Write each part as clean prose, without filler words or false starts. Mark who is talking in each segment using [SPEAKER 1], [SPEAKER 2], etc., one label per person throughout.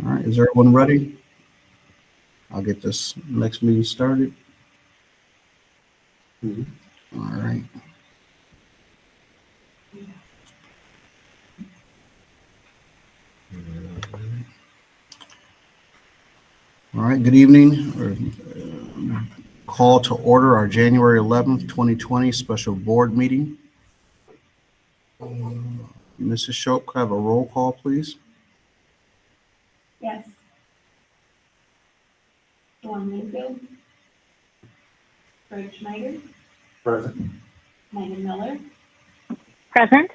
[SPEAKER 1] All right, is everyone ready? I'll get this next meeting started. All right. All right, good evening. Call to order our January 11th, 2020 special board meeting. Mrs. Shope, could I have a roll call, please?
[SPEAKER 2] Yes. Dawn Mayfield. Greg Schneider.
[SPEAKER 3] Present.
[SPEAKER 2] Megan Miller.
[SPEAKER 4] Present.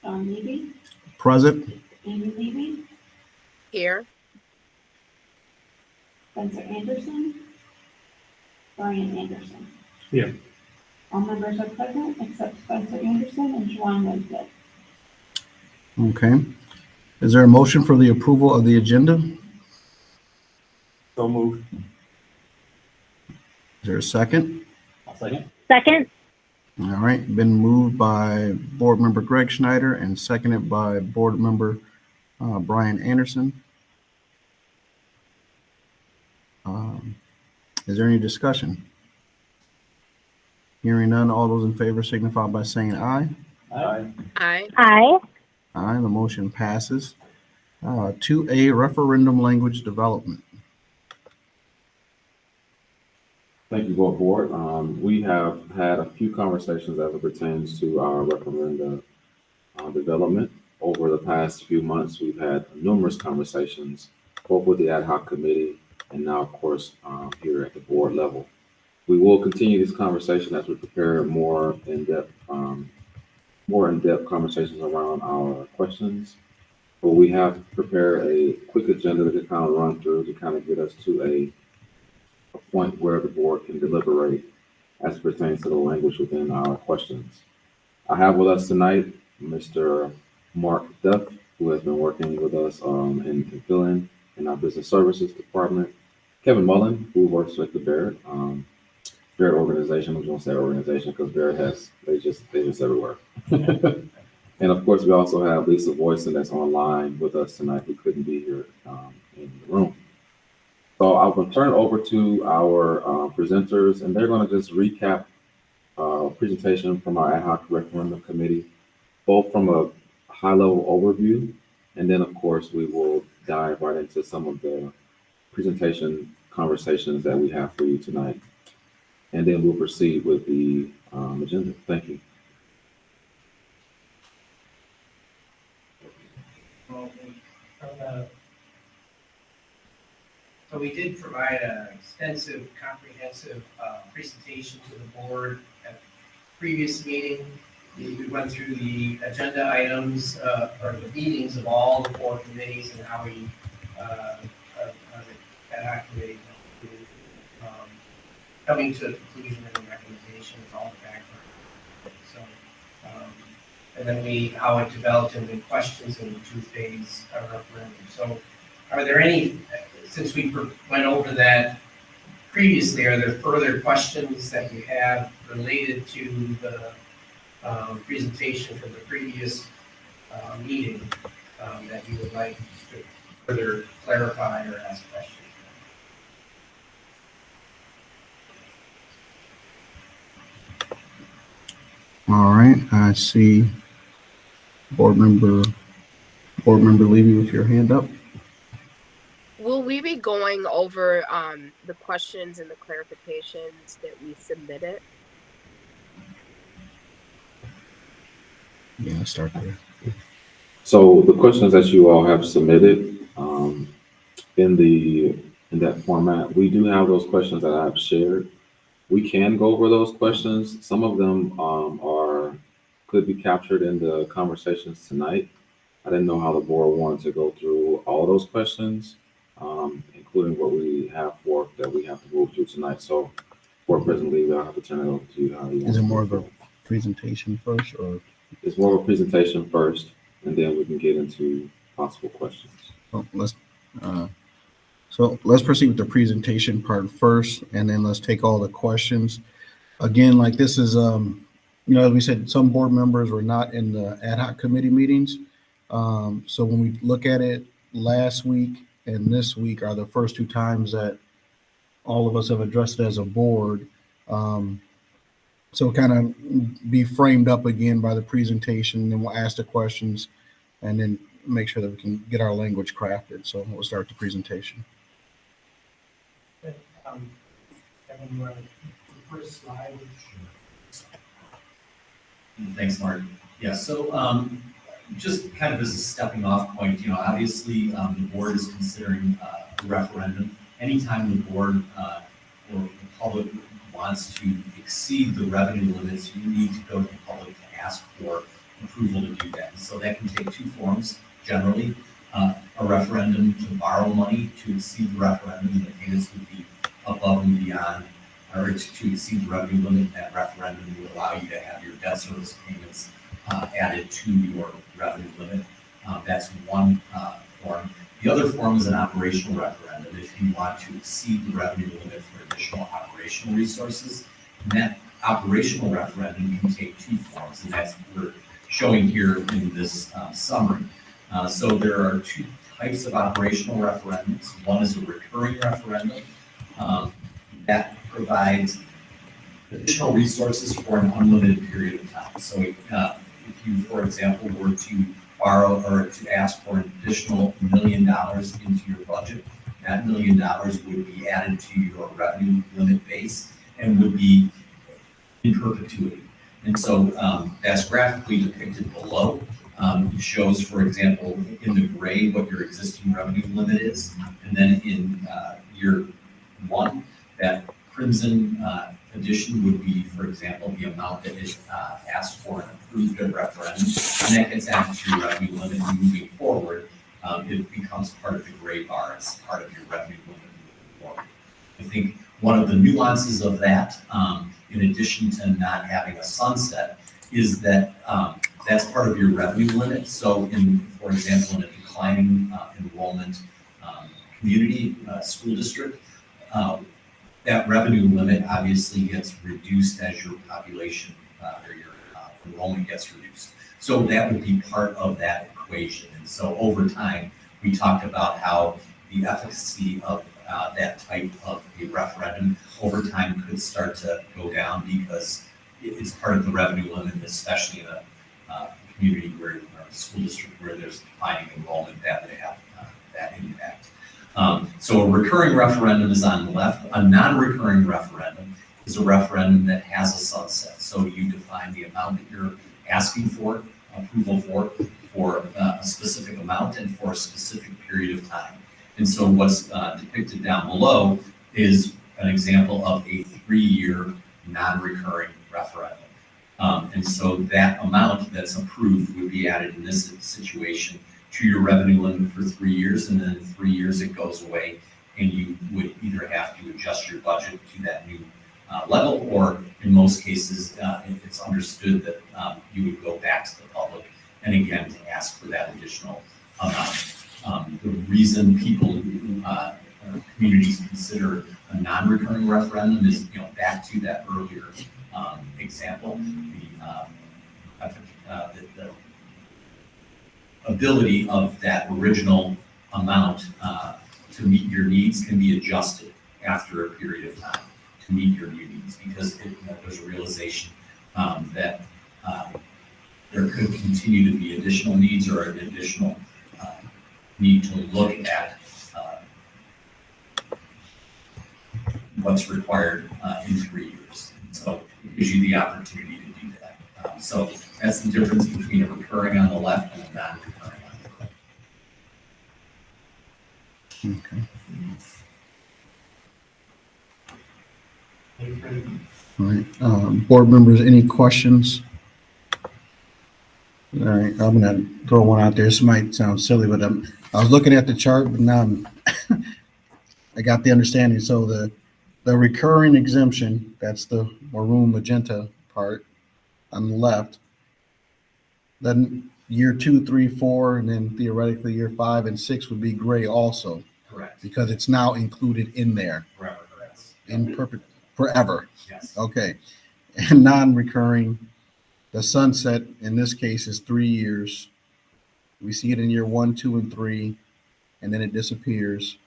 [SPEAKER 2] Don Levy.
[SPEAKER 1] Present.
[SPEAKER 2] Amy Levy.
[SPEAKER 5] Here.
[SPEAKER 2] Spencer Anderson. Brian Anderson.
[SPEAKER 3] Here.
[SPEAKER 2] All members are present except Spencer Anderson and Juan Wednesday.
[SPEAKER 1] Okay. Is there a motion for the approval of the agenda?
[SPEAKER 3] So moved.
[SPEAKER 1] Is there a second?
[SPEAKER 3] I'll second.
[SPEAKER 4] Second.
[SPEAKER 1] All right, been moved by Board Member Greg Schneider and seconded by Board Member Brian Anderson. Is there any discussion? Hearing none, all those in favor signify by saying aye.
[SPEAKER 3] Aye.
[SPEAKER 5] Aye.
[SPEAKER 4] Aye.
[SPEAKER 1] Aye, the motion passes. 2A, referendum language development.
[SPEAKER 6] Thank you, Board. We have had a few conversations as it pertains to our referendum development. Over the past few months, we've had numerous conversations, both with the ad hoc committee and now, of course, here at the board level. We will continue this conversation as we prepare more in-depth conversations around our questions. But we have prepared a quick agenda to kind of run through to kind of get us to a point where the board can deliberate as it pertains to the language within our questions. I have with us tonight Mr. Mark Duff, who has been working with us in filling in our business services department. Kevin Mullen, who works with the Barrett organization. I was going to say organization because Barrett they just everywhere. And of course, we also have Lisa Boyson that's online with us tonight who couldn't be here in the room. So I'm going to turn it over to our presenters, and they're going to just recap a presentation from our ad hoc referendum committee, both from a high-level overview, and then, of course, we will dive right into some of the presentation conversations that we have for you tonight. And then we'll proceed with the agenda. Thank you.
[SPEAKER 7] So we did provide an extensive, comprehensive presentation to the board at the previous meeting. We went through the agenda items or the meetings of all the four committees and how we, the ad hoc committee, coming to a conclusion and a recommendation with all the background. So, and then how it developed into questions in the two-phase referendum. So, are there any? Since we went over that previously, are there further questions that you have related to the presentation from the previous meeting that you would like to further clarify or ask questions?
[SPEAKER 1] All right, I see Board Member Levy with your hand up.
[SPEAKER 5] Will we be going over the questions and the clarifications that we submitted?
[SPEAKER 1] Yeah, start there.
[SPEAKER 6] So the questions that you all have submitted in that format, we do have those questions that I've shared. We can go over those questions. Some of them could be captured in the conversations tonight. I didn't know how the board wanted to go through all those questions, including what we have that we have to move through tonight. So, Board President Levy, I'll have to turn it over to you.
[SPEAKER 1] Is it more of a presentation first, or?
[SPEAKER 6] It's more of a presentation first, and then we can get into possible questions.
[SPEAKER 1] Oh, let's proceed with the presentation part first, and then let's take all the questions. Again, like this is, as we said, some board members were not in the ad hoc committee meetings. So when we look at it, last week and this week are the first two times that all of us have addressed it as a board. So kind of be framed up again by the presentation, then we'll ask the questions and then make sure that we can get our language crafted. So we'll start the presentation.
[SPEAKER 7] Kevin, you want the first slide?
[SPEAKER 8] Thanks, Mark. Yeah, so just kind of as a stepping off point, obviously the board is considering a referendum. Anytime the board or the public wants to exceed the revenue limits, you need to go to the public to ask for approval to do that. And so that can take two forms, generally. A referendum to borrow money to exceed the referendum, and the payments would be above and beyond, or to exceed the revenue limit. That referendum would allow you to have your debt service payments added to your revenue limit. That's one form. The other form is an operational referendum if you want to exceed the revenue limit for additional operational resources. And that operational referendum can take two forms, and that's what we're showing here in this summary. So there are two types of operational referendums. One is a recurring referendum that provides additional resources for an unlimited period of time. So if you, for example, were to borrow or to ask for an additional $1 million into your budget, that $1 million would be added to your revenue limit base and would be in perpetuity. And so that's graphically depicted below. It shows, for example, in the gray what your existing revenue limit is, and then in year one, that crimson addition would be, for example, the amount that is asked for and approved at referendum, and that gets added to your revenue limit. And moving forward, it becomes part of the gray bar. It's part of your revenue limit moving forward. I think one of the nuances of that, in addition to not having a sunset, is that that's part of your revenue limit. So for example, in a declining enrollment community, school district, that revenue limit obviously gets reduced as your population or your enrollment gets reduced. So that would be part of that equation. And so over time, we talked about how the efficacy of that type of a referendum over time could start to go down because it's part of the revenue limit, especially in a community where, or a school district where there's declining enrollment, that would have that impact. So a recurring referendum is on the left. A non-recurring referendum is a referendum that has a sunset. So you define the amount that you're asking for approval for a specific amount and for a specific period of time. And so what's depicted down below is an example of a 3-year non-recurring referendum. And so that amount that's approved would be added in this situation to your revenue limit for 3 years, and then in 3 years it goes away, and you would either have to adjust your budget to that new level, or in most cases, it's understood that you would go back to the public and again to ask for that additional amount. The reason people, communities consider a non-recurring referendum is, back to that earlier example, the ability of that original amount to meet your needs can be adjusted after a period of time to meet your new needs, because there's a realization that there could continue to be additional needs or an additional need to look at what's required in 3 years. So it gives you the opportunity to do that. So that's the difference between a recurring on the left and a non-recurring on the right.
[SPEAKER 1] Okay. All right. Board members, any questions? All right, I'm gonna throw one out there. This might sound silly, but I was looking at the chart, but now I got the understanding. So the recurring exemption, that's the maroon magenta part on the left. Then year 2, 3, 4, and then theoretically year 5 and 6 would be gray also,
[SPEAKER 8] Correct.
[SPEAKER 1] because it's now included in there
[SPEAKER 8] Forever, yes.
[SPEAKER 1] in forever.
[SPEAKER 8] Yes.
[SPEAKER 1] Okay, and non-recurring, the sunset in this case is 3 years. We see it in year 1, 2, and 3, and then it disappears.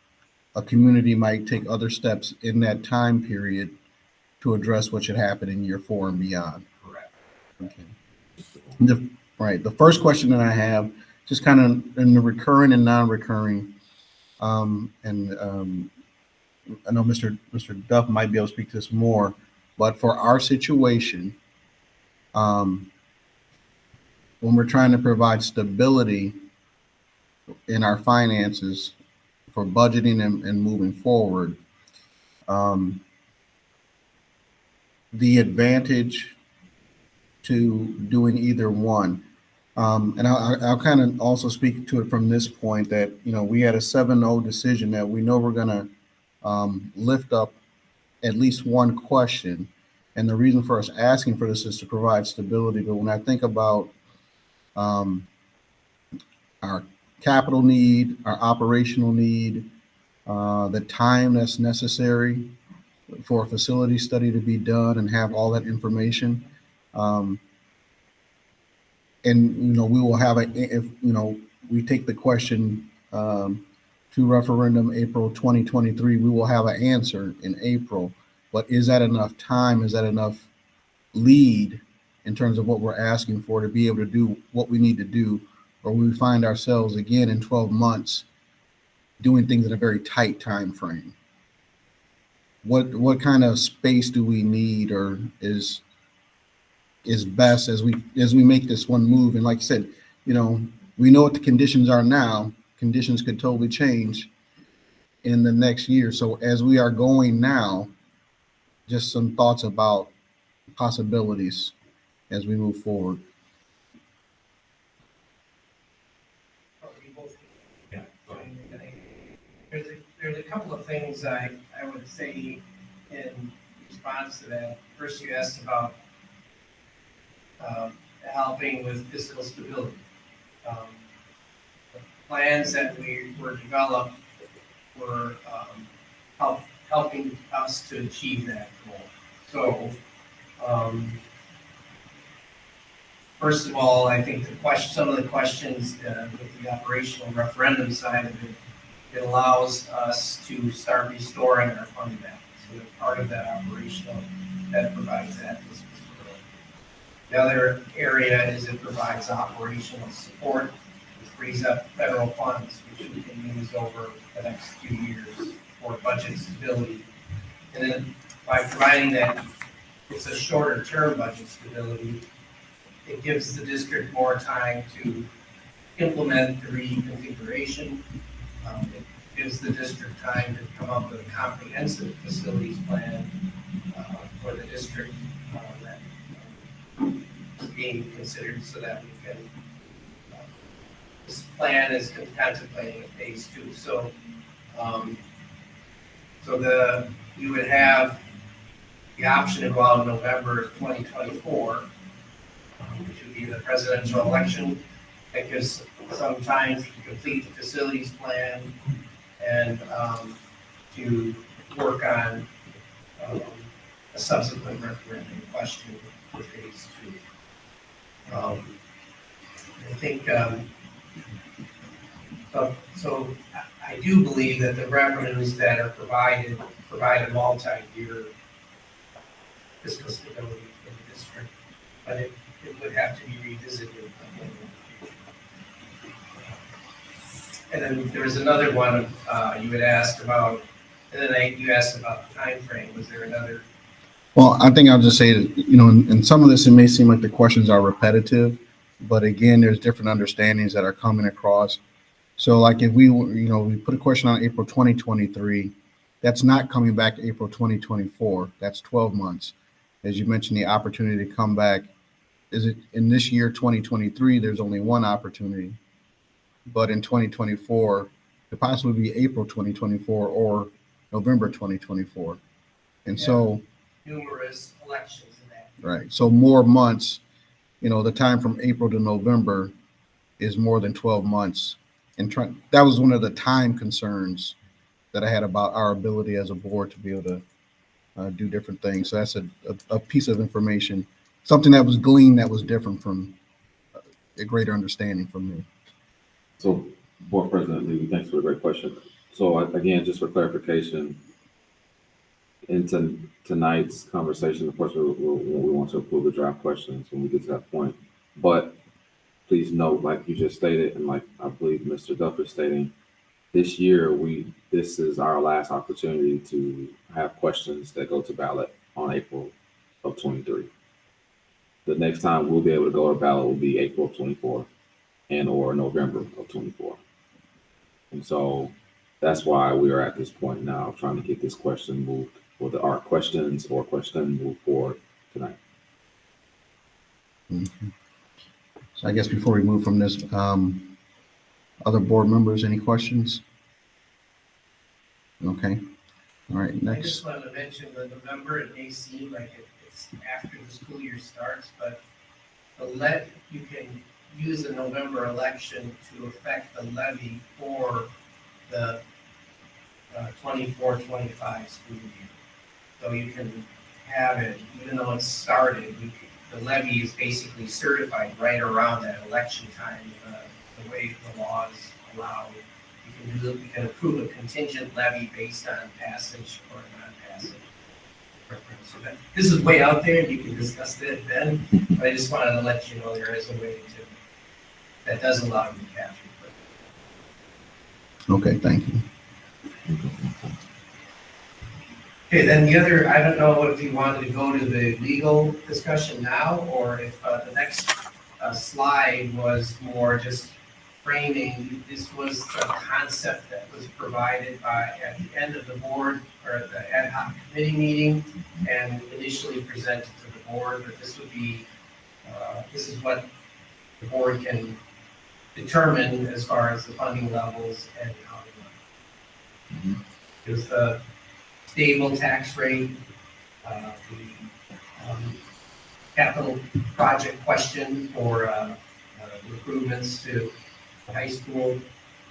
[SPEAKER 1] A community might take other steps in that time period to address what should happen in year 4 and beyond.
[SPEAKER 8] Correct.
[SPEAKER 1] Okay. Right. The first question that I have, just kind of in the recurring and non-recurring, I know Mr. Duff might be able to speak to this more, but for our situation, when we're trying to provide stability in our finances for budgeting and moving forward, the advantage to doing either one. And I'll kind of also speak to it from this point that, we had a 7-0 decision that we know we're going to lift up at least one question. And the reason for us asking for this is to provide stability. But when I think about our capital need, our operational need, the time that's necessary for a facility study to be done and have all that information, and we will have if we take the question to referendum April 2023, we will have an answer in April. But is that enough time? Is that enough lead in terms of what we're asking for to be able to do what we need to do? Or we find ourselves again in 12 months doing things in a very tight time frame? What kind of space do we need, or is best as we make this one move? And like I said, we know what the conditions are now. Conditions could totally change in the next year. So as we are going now, just some thoughts about possibilities as we move forward.
[SPEAKER 8] Yeah, go ahead.
[SPEAKER 7] There's a couple of things I would say in response to that. First, you asked about helping with fiscal stability. The plans that were developed were helping us to achieve that goal. So, first of all, I think some of the questions with the operational referendum side of it, it allows us to start restoring our fund balance. So they're part of that operational that provides that fiscal stability. The other area is it provides operational support, which frees up federal funds, which we can use over the next few years for budget stability. And then by providing that it's a shorter term budget stability, it gives the district more time to implement the reconfiguration. It gives the district time to come up with a comprehensive facilities plan for the district that is being considered, so that we can, this plan is contemplating a phase 2. So, you would have the option to go out in November of 2024, which would be the presidential election. That gives some time to complete the facilities plan and to work on a subsequent referendum question for phase 2. I think so. I do believe that the revenues that are provide a multi-year fiscal stability for the district, but it would have to be revisited. And then there was another one you had asked about, and then you asked about the time frame. Was there another?
[SPEAKER 1] Well, I think I'll just say that, in some of this, it may seem like the questions are repetitive, but again, there's different understandings that are coming across. So like if we put a question on April 2023, that's not coming back to April 2024. That's 12 months. As you mentioned, the opportunity to come back, is it in this year, 2023, there's only one opportunity. But in 2024, it could possibly be April 2024 or November 2024. And so
[SPEAKER 7] Numerous elections in that.
[SPEAKER 1] Right. So more months, the time from April to November is more than 12 months. And that was one of the time concerns that I had about our ability as a board to be able to do different things. So that's a piece of information, something that was gleaned that was different from a greater understanding from me.
[SPEAKER 6] So Board President Lee, thanks for the great question. So again, just for clarification, into tonight's conversation, of course, we want to approve the draft questions when we get to that point. But please note, like you just stated, and like I believe Mr. Duff is stating, this year, this is our last opportunity to have questions that go to ballot on April of 23. The next time we'll be able to go to ballot will be April of 24 and or November of 24. And so that's why we are at this point now, trying to get this question moved, or our questions or question moved forward tonight.
[SPEAKER 1] Okay. So I guess before we move from this, other board members, any questions? Okay. All right,
[SPEAKER 7] I
[SPEAKER 1] next.
[SPEAKER 7] just wanted to mention that November, it may seem like it's after the school year starts, but you can use the November election to affect the levy for the 24-25 school year. So you can have it, even though it's started, the levy is basically certified right around that election time, the way the laws allow. You can approve a contingent levy based on passage or non-passage. So this is way out there, you can discuss it then, but I just wanted to let you know there is a way that does allow you to capture it.
[SPEAKER 1] Okay, thank you.
[SPEAKER 7] Okay, then the other, I don't know if you wanted to go to the legal discussion now, or if the next slide was more just framing. This was a concept that was provided at the end of the board, or the ad hoc committee meeting, and initially presented to the board, but this would be, this is what the board can determine as far as the funding levels and how they work. It was the stable tax rate, the capital project question for improvements to the high school,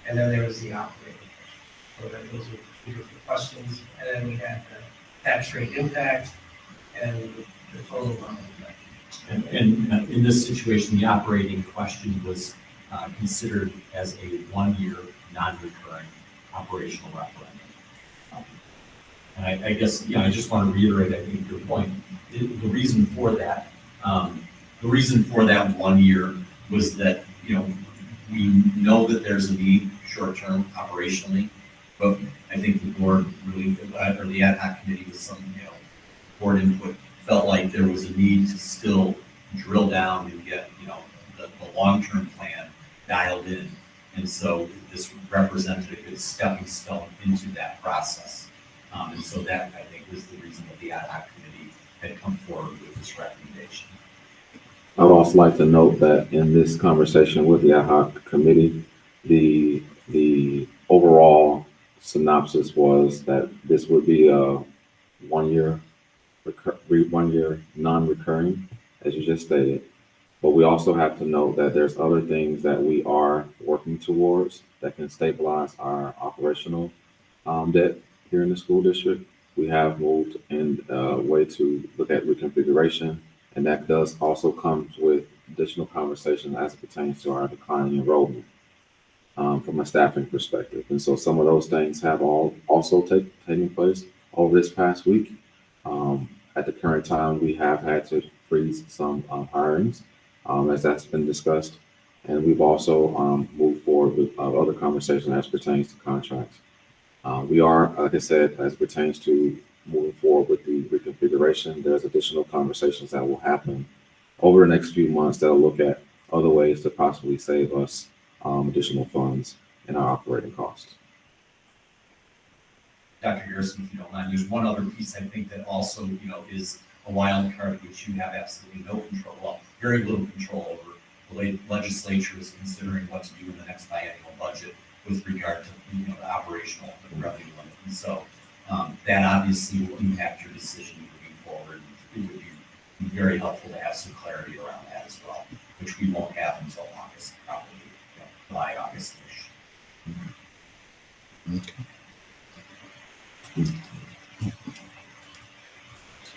[SPEAKER 7] and then there was the operating question. So that those were two different questions, and then we had the tax rate impact and the total amount of that.
[SPEAKER 8] And in this situation, the operating question was considered as a one-year, non-recurring operational referendum. And I guess, I just want to reiterate, I think, your point. The reason for that, 1 year was that, we know that there's a need short-term operationally, but I think the board really, or the ad hoc committee with some, board input, felt like there was a need to still drill down and get, the long-term plan dialed in. And so this represented a good stepping stone into that process. And so that, I think, was the reason that the ad hoc committee had come forward with this recommendation.
[SPEAKER 6] I would also like to note that in this conversation with the ad hoc committee, the overall synopsis was that this would be a 1 year, 1 year non-recurring, as you just stated. But we also have to note that there's other things that we are working towards that can stabilize our operational debt here in the school district. We have moved in a way to look at reconfiguration, and that does also come with additional conversation as it pertains to our declining enrollment from a staffing perspective. And so some of those things have also taken place over this past week. At the current time, we have had to freeze some hirings as that's been discussed. And we've also moved forward with other conversations as pertains to contracts. We are, like I said, as it pertains to moving forward with the reconfiguration, there's additional conversations that will happen over the next few months that'll look at other ways to possibly save us additional funds in our operating costs.
[SPEAKER 8] Dr. Harrison, if you don't mind, there's one other piece I think that also, is a wild card which you have absolutely no control, well, very little control over. The legislature is considering what to do in the next biennial budget with regard to the operational and revenue limit. And so that obviously will impact your decision moving forward. It would be very helpful to have some clarity around that as well, which we won't have until August, probably July, August-ish.
[SPEAKER 1] Okay.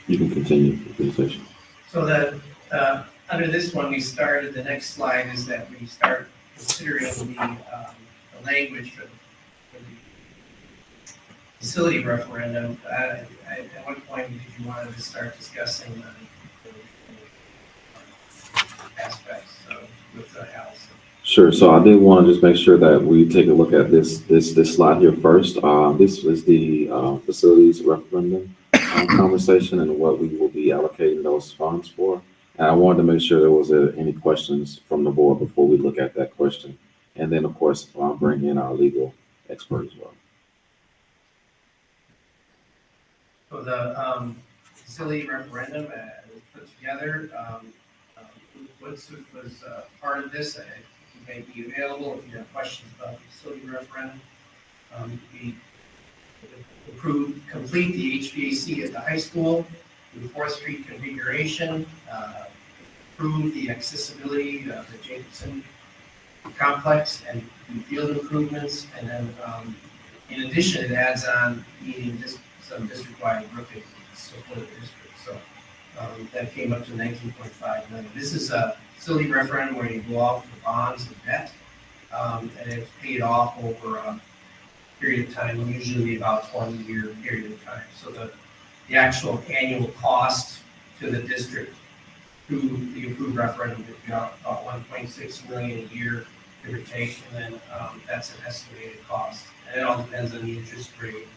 [SPEAKER 6] You can continue the presentation.
[SPEAKER 7] So that under this one, we started, the next slide is that we start considering the language for the facility referendum, at what point did you want to start discussing the aspects with Allison?
[SPEAKER 6] Sure. So I did want to just make sure that we take a look at this slide here first. This is the facilities referendum conversation and what we will be allocating those funds for. And I wanted to make sure there was any questions from the board before we look at that question. And then, of course, I'll bring in our legal expert as well.
[SPEAKER 7] So the facility referendum was put together. Was part of this. It may be available if you have questions about the facility referendum. We complete the HVAC at the high school, the 4th Street configuration, improve the accessibility of the Jacobson complex and do field improvements. And then in addition, it adds on needing some district-wide roofing support the district. So that came up to 19.5 million. This is a facility referendum where you go out for bonds and debt, and it's paid off over a period of time, usually about 20-year period of time. So the actual annual cost to the district through the approved referendum would be about 1.6 million a year, give or take, and then that's an estimated cost. And it all depends on the interest rate.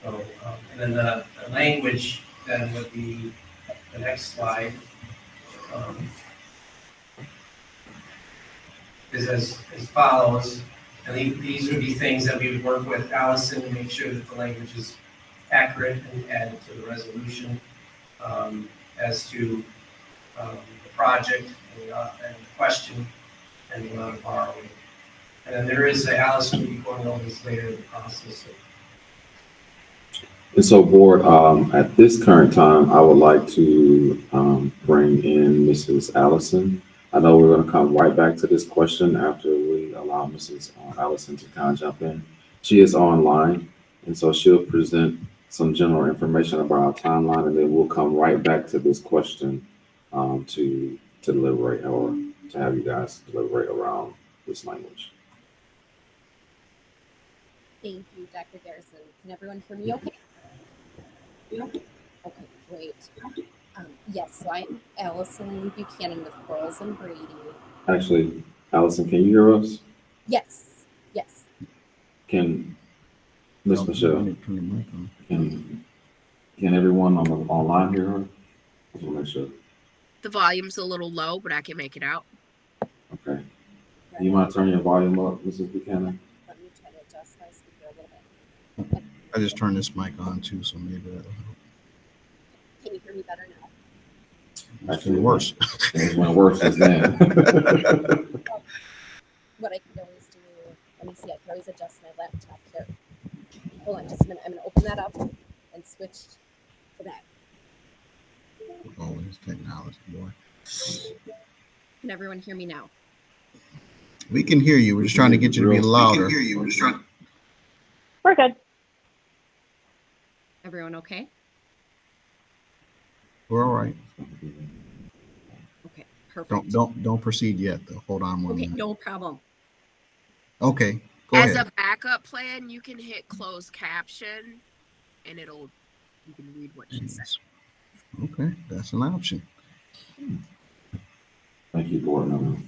[SPEAKER 7] So, and then the language then would be the next slide. Is as follows, and these would be things that we would work with Allison to make sure that the language is accurate and added to the resolution as to the project and the question and the amount of borrowing. And then there is, Allison will be going over this later in the process.
[SPEAKER 6] And so, board, at this current time, I would like to bring in Mrs. Allison. I know we're going to come right back to this question after we allow Mrs. Allison to kind of jump in. She is online, and so she'll present some general information about our timeline, and then we'll come right back to this question to deliberate or to have you guys deliberate around this language.
[SPEAKER 9] Thank you, Dr. Garrison. Can everyone hear me okay? Okay, great. Yes, so I'm Allison Buchanan with Quarles and Brady.
[SPEAKER 6] Actually, Allison, can you hear us?
[SPEAKER 9] Yes.
[SPEAKER 6] Can Miss Michelle? Can everyone on the online hear her? Just want to make sure.
[SPEAKER 5] The volume's a little low, but I can make it out.
[SPEAKER 6] Okay. Do you mind turning your volume up, Mrs. Buchanan?
[SPEAKER 9] Let me try to adjust my speaker a little bit.
[SPEAKER 1] I just turned this mic on too, so maybe that'll help.
[SPEAKER 9] Can you hear me better now?
[SPEAKER 1] It's getting worse.
[SPEAKER 6] Things went worse since then.
[SPEAKER 9] What I can always do, let me see, I can always adjust my laptop here. Hold on just a minute. I'm going to open that up and switch to that.
[SPEAKER 1] Always technology, boy.
[SPEAKER 9] Can everyone hear me now?
[SPEAKER 1] We can hear you. We're just trying to get you to be louder.
[SPEAKER 4] We're good.
[SPEAKER 9] Everyone okay?
[SPEAKER 1] We're all right.
[SPEAKER 9] Okay, perfect.
[SPEAKER 1] Don't proceed yet, though. Hold on one
[SPEAKER 9] Okay,
[SPEAKER 1] minute.
[SPEAKER 9] no problem.
[SPEAKER 1] Okay, go
[SPEAKER 5] As
[SPEAKER 1] ahead.
[SPEAKER 5] a backup plan, you can hit closed caption, and you can read what she says.
[SPEAKER 1] Okay, that's an option.
[SPEAKER 6] Thank you, board member.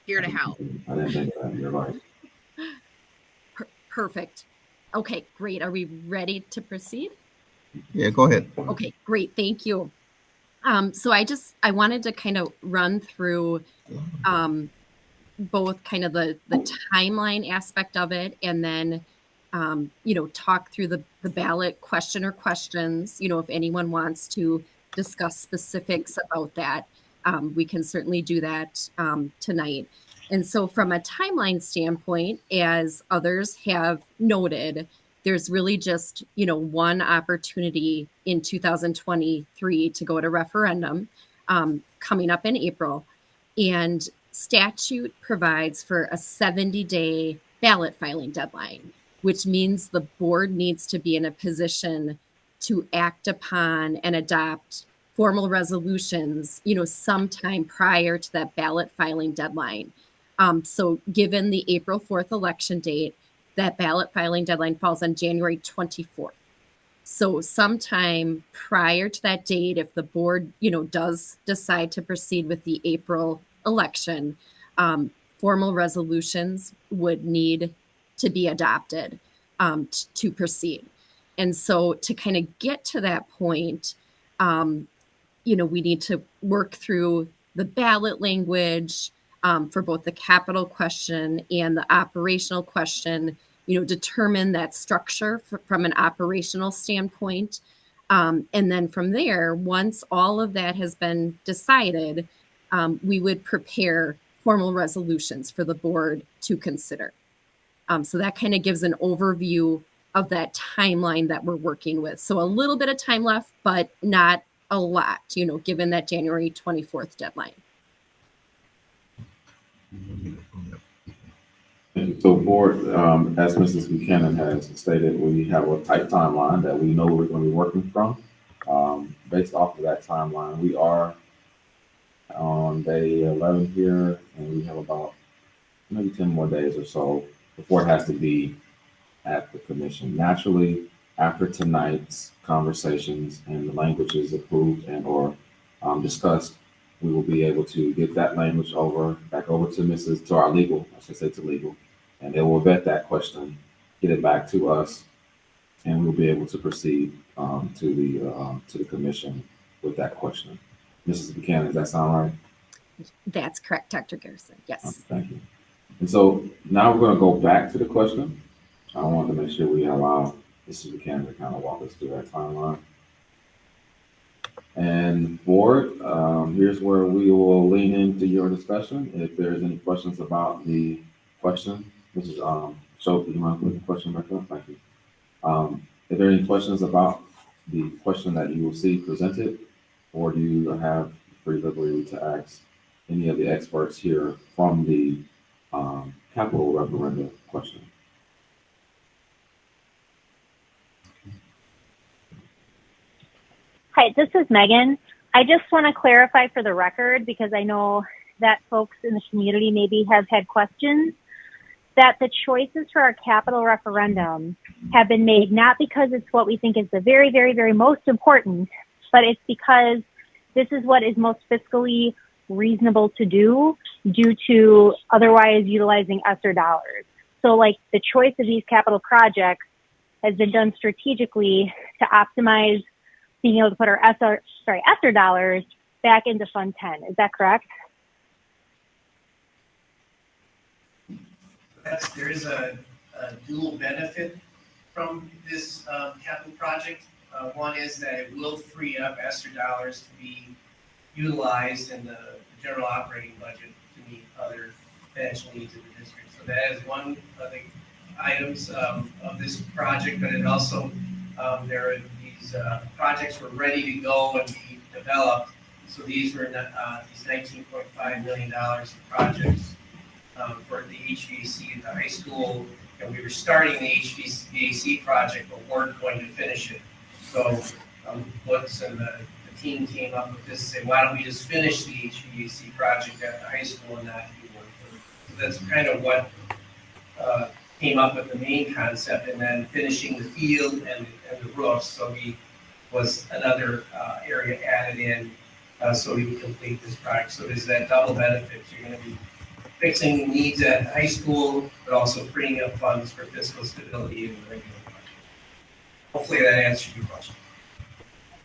[SPEAKER 5] Here to help.
[SPEAKER 6] I didn't think that. You're right.
[SPEAKER 9] Perfect. Okay, great. Are we ready to proceed?
[SPEAKER 1] Yeah, go ahead.
[SPEAKER 9] Okay, great. Thank you. So I wanted to kind of run through both kind of the timeline aspect of it, and then talk through the ballot question or questions. If anyone wants to discuss specifics about that, we can certainly do that tonight. And so from a timeline standpoint, as others have noted, there's really just, one opportunity in 2023 to go to referendum coming up in April. And statute provides for a 70-day ballot filing deadline, which means the board needs to be in a position to act upon and adopt formal resolutions, sometime prior to that ballot filing deadline. So given the April 4th election date, that ballot filing deadline falls on January 24th. So sometime prior to that date, if the board, does decide to proceed with the April election, formal resolutions would need to be adopted to proceed. And so to kind of get to that point, we need to work through the ballot language for both the capital question and the operational question, determine that structure from an operational standpoint. And then from there, once all of that has been decided, we would prepare formal resolutions for the board to consider. So that kind of gives an overview of that timeline that we're working with. So a little bit of time left, but not a lot, given that January 24th deadline.
[SPEAKER 6] So board, as Mrs. Buchanan has stated, we have a tight timeline that we know we're going to be working from. Based off of that timeline, we are on day 11 here, and we have about maybe 10 more days or so before it has to be at the commission. Naturally, after tonight's conversations and the language is approved and or discussed, we will be able to get that language back over to our legal, I should say to legal, and they will vet that question, get it back to us, and we'll be able to proceed to the commission with that question. Mrs. Buchanan, does that sound right?
[SPEAKER 9] That's correct, Dr. Garrison. Yes.
[SPEAKER 6] Okay, thank you. And so now we're going to go back to the question. I want to make sure we allow Mrs. Buchanan to kind of walk us through that timeline. And board, here's where we will lean into your discussion. If there's any questions about the question, Mrs. Schultz, do you mind putting the question back up? Thank you. If there are any questions about the question that you will see presented, or do you have free liberty to ask any of the experts here from the capital referendum question?
[SPEAKER 4] Hi, this is Megan. I just want to clarify for the record, because I know that folks in the community maybe have had questions, that the choices for our capital referendum have been made not because it's what we think is the very, very, very most important, but it's because this is what is most fiscally reasonable to do due to otherwise utilizing ESSER dollars. So like the choice of these capital projects has been done strategically to optimize being able to put our ESSER dollars back into Fund 10. Is that correct?
[SPEAKER 7] There is a dual benefit from this capital project. One is that it will free up ESSER dollars to be utilized in the general operating budget to meet other financial needs of the district. So that is one of the items of this project, but it also, there are these projects were ready to go and be developed. So these were these $19.5 million of projects for the HVAC at the high school. And we were starting the HVAC project, but weren't going to finish it. So Woods and the team came up with this, say, why don't we just finish the HVAC project at the high school and not do work? So that's kind of what came up with the main concept, and then finishing the field and the roofs. So was another area added in so we would complete this project. So there's that double benefit. You're going to be fixing needs at high school, but also freeing up funds for fiscal stability in the regular budget. Hopefully that answers your question.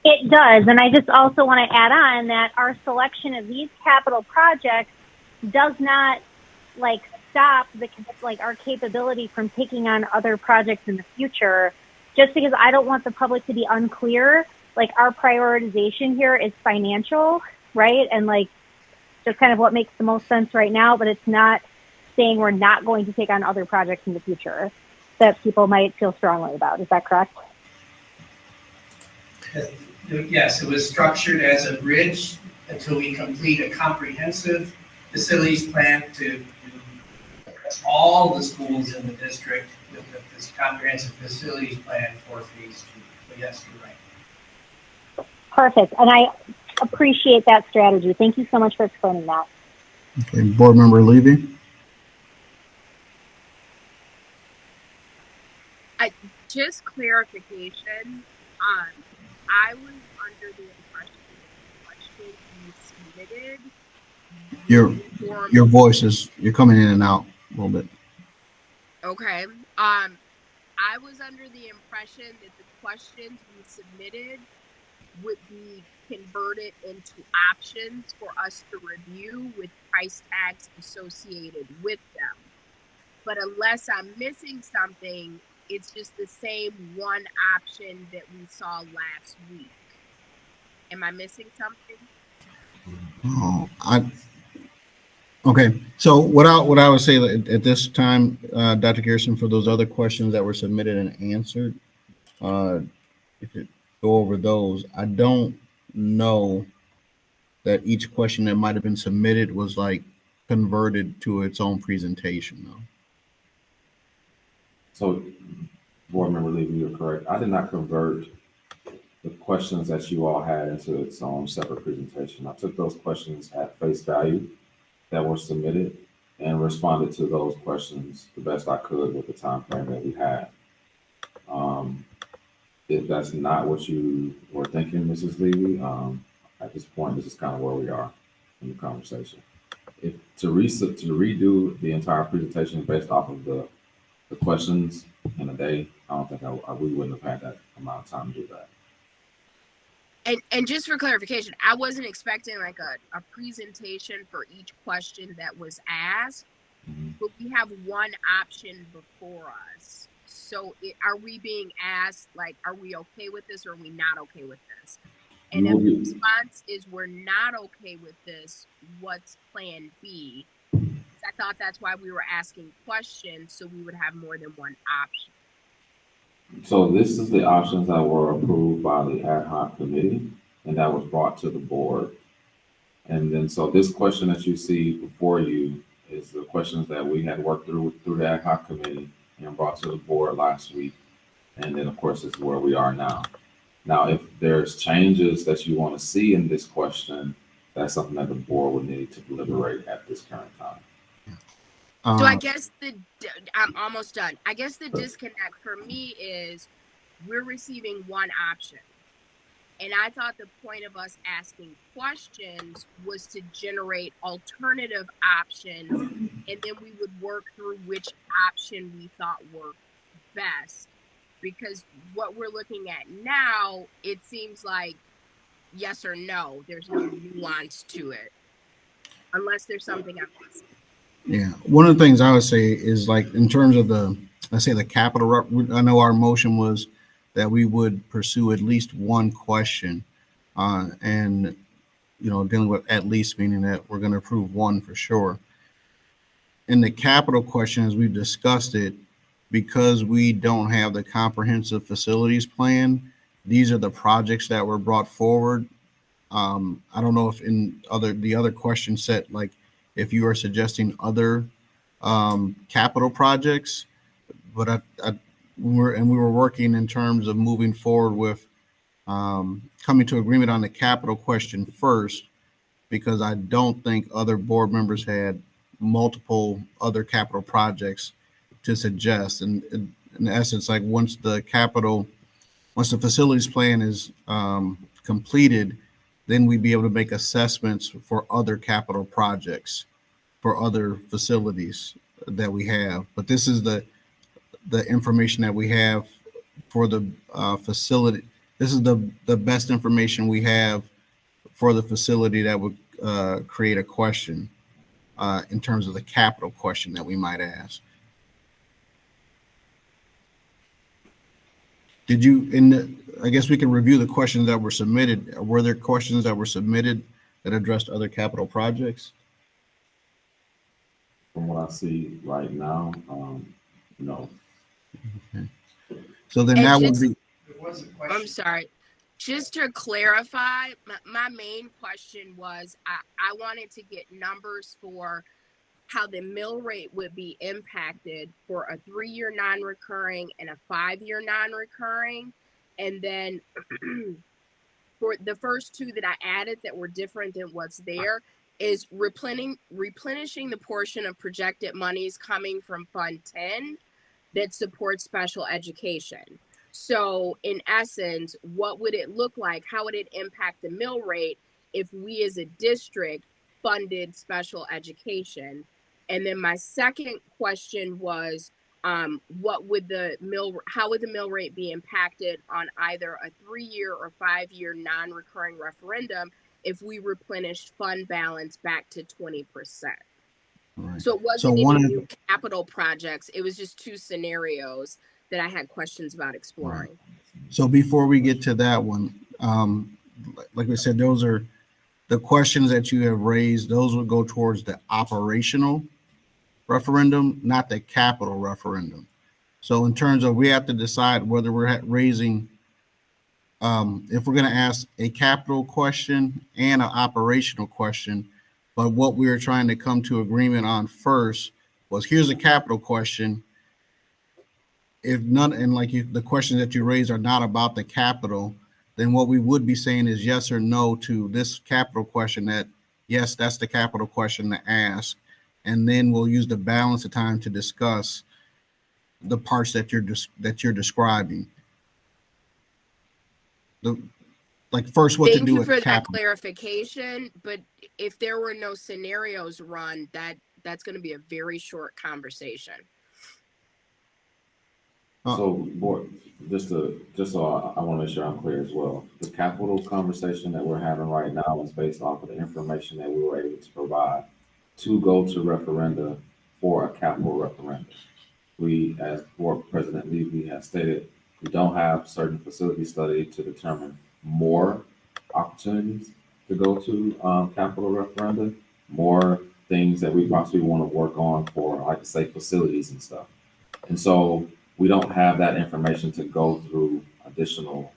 [SPEAKER 4] It does, and I just also want to add on that our selection of these capital projects does not stop our capability from taking on other projects in the future. Just because I don't want the public to be unclear, our prioritization here is financial, right? And just kind of what makes the most sense right now, but it's not saying we're not going to take on other projects in the future that people might feel strongly about. Is that correct?
[SPEAKER 7] Yes, it was structured as a bridge until we complete a comprehensive facilities plan to address all the schools in the district with this comprehensive facilities plan for phase 2. So yes, you're right.
[SPEAKER 4] Perfect. And I appreciate that strategy. Thank you so much for explaining that.
[SPEAKER 1] Okay, Board Member Levy.
[SPEAKER 5] Just clarification. I was under the impression that the questions you submitted
[SPEAKER 1] Your voice is, you're coming in and out a little bit.
[SPEAKER 5] Okay. I was under the impression that the questions we submitted would be converted into options for us to review with price tags associated with them. But unless I'm missing something, it's just the same one option that we saw last week. Am I missing something?
[SPEAKER 1] Oh, okay. So what I would say at this time, Dr. Garrison, for those other questions that were submitted and answered, if you go over those, I don't know that each question that might have been submitted was like converted to its own presentation though.
[SPEAKER 6] So, Board Member Levy, you're correct. I did not convert the questions that you all had into its own separate presentation. I took those questions at face value that were submitted and responded to those questions the best I could with the time frame that we had. If that's not what you were thinking, Mrs. Levy, at this point, this is kind of where we are in the conversation. If to redo the entire presentation based off of the questions in a day, I don't think we wouldn't have had that amount of time to do that.
[SPEAKER 5] And just for clarification, I wasn't expecting like a presentation for each question that was asked, but we have one option before us. So are we being asked, like, are we okay with this or are we not okay with this? And if the response is we're not okay with this, what's plan B? I thought that's why we were asking questions, so we would have more than one option.
[SPEAKER 6] So this is the options that were approved by the ad hoc committee and that was brought to the board. And then, so this question that you see before you is the questions that we had worked through the ad hoc committee and brought to the board last week. And then, of course, this is where we are now. Now, if there's changes that you want to see in this question, that's something that the board would need to deliberate at this current time.
[SPEAKER 5] So I guess I'm almost done. I guess the disconnect for me is we're receiving one option. And I thought the point of us asking questions was to generate alternative options, and then we would work through which option we thought worked best. Because what we're looking at now, it seems like yes or no. There's no nuance to it, unless there's something I'm missing.
[SPEAKER 1] Yeah, one of the things I would say is like in terms of the capital, I know our motion was that we would pursue at least one question, and dealing with at least meaning that we're going to approve one for sure. In the capital question, as we've discussed it, because we don't have the comprehensive facilities plan, these are the projects that were brought forward. I don't know if in the other question set, like if you are suggesting other capital projects, but we were working in terms of moving forward with coming to agreement on the capital question first, because I don't think other board members had multiple other capital projects to suggest. And in essence, like once the facilities plan is completed, then we'd be able to make assessments for other capital projects for other facilities that we have. But this is the information that we have for the facility. This is the best information we have for the facility that would create a question in terms of the capital question that we might ask. I guess we can review the questions that were submitted. Were there questions that were submitted that addressed other capital projects?
[SPEAKER 6] From what I see right now, no.
[SPEAKER 1] Okay. So then that would be.
[SPEAKER 5] I'm sorry. Just to clarify, my main question was I wanted to get numbers for how the mill rate would be impacted for a 3-year non-recurring and a 5-year non-recurring. And then for the first two that I added that were different than what's there is replenishing the portion of projected monies coming from Fund 10 that supports special education. So in essence, what would it look like? How would it impact the mill rate if we as a district funded special education? And then my second question was, how would the mill rate be impacted on either a 3-year or 5-year non-recurring referendum if we replenished fund balance back to 20%?
[SPEAKER 1] Right.
[SPEAKER 5] So it wasn't any new capital projects. It was just 2 scenarios that I had questions about exploring.
[SPEAKER 1] Right. So before we get to that one, like I said, those are the questions that you have raised. Those would go towards the operational referendum, not the capital referendum. So in terms of, we have to decide whether we're raising, if we're going to ask a capital question and an operational question. But what we were trying to come to agreement on first was, here's a capital question. If none, and like the questions that you raised are not about the capital, then what we would be saying is yes or no to this capital question, that yes, that's the capital question to ask. And then we'll use the balance of time to discuss the parts that you're describing. First, what to do with capital. Thank you for that
[SPEAKER 5] clarification. But if there were no scenarios run, that's going to be a very short conversation.
[SPEAKER 6] So, board, just so I want to make sure I'm clear as well. The capital conversation that we're having right now is based off of the information that we were able to provide to go to referenda for a capital referendum. We, as Board President Levy has stated, we don't have certain facility study to determine more opportunities to go to capital referenda, more things that we possibly want to work on for, like I say, facilities and stuff. And so we don't have that information to go through additional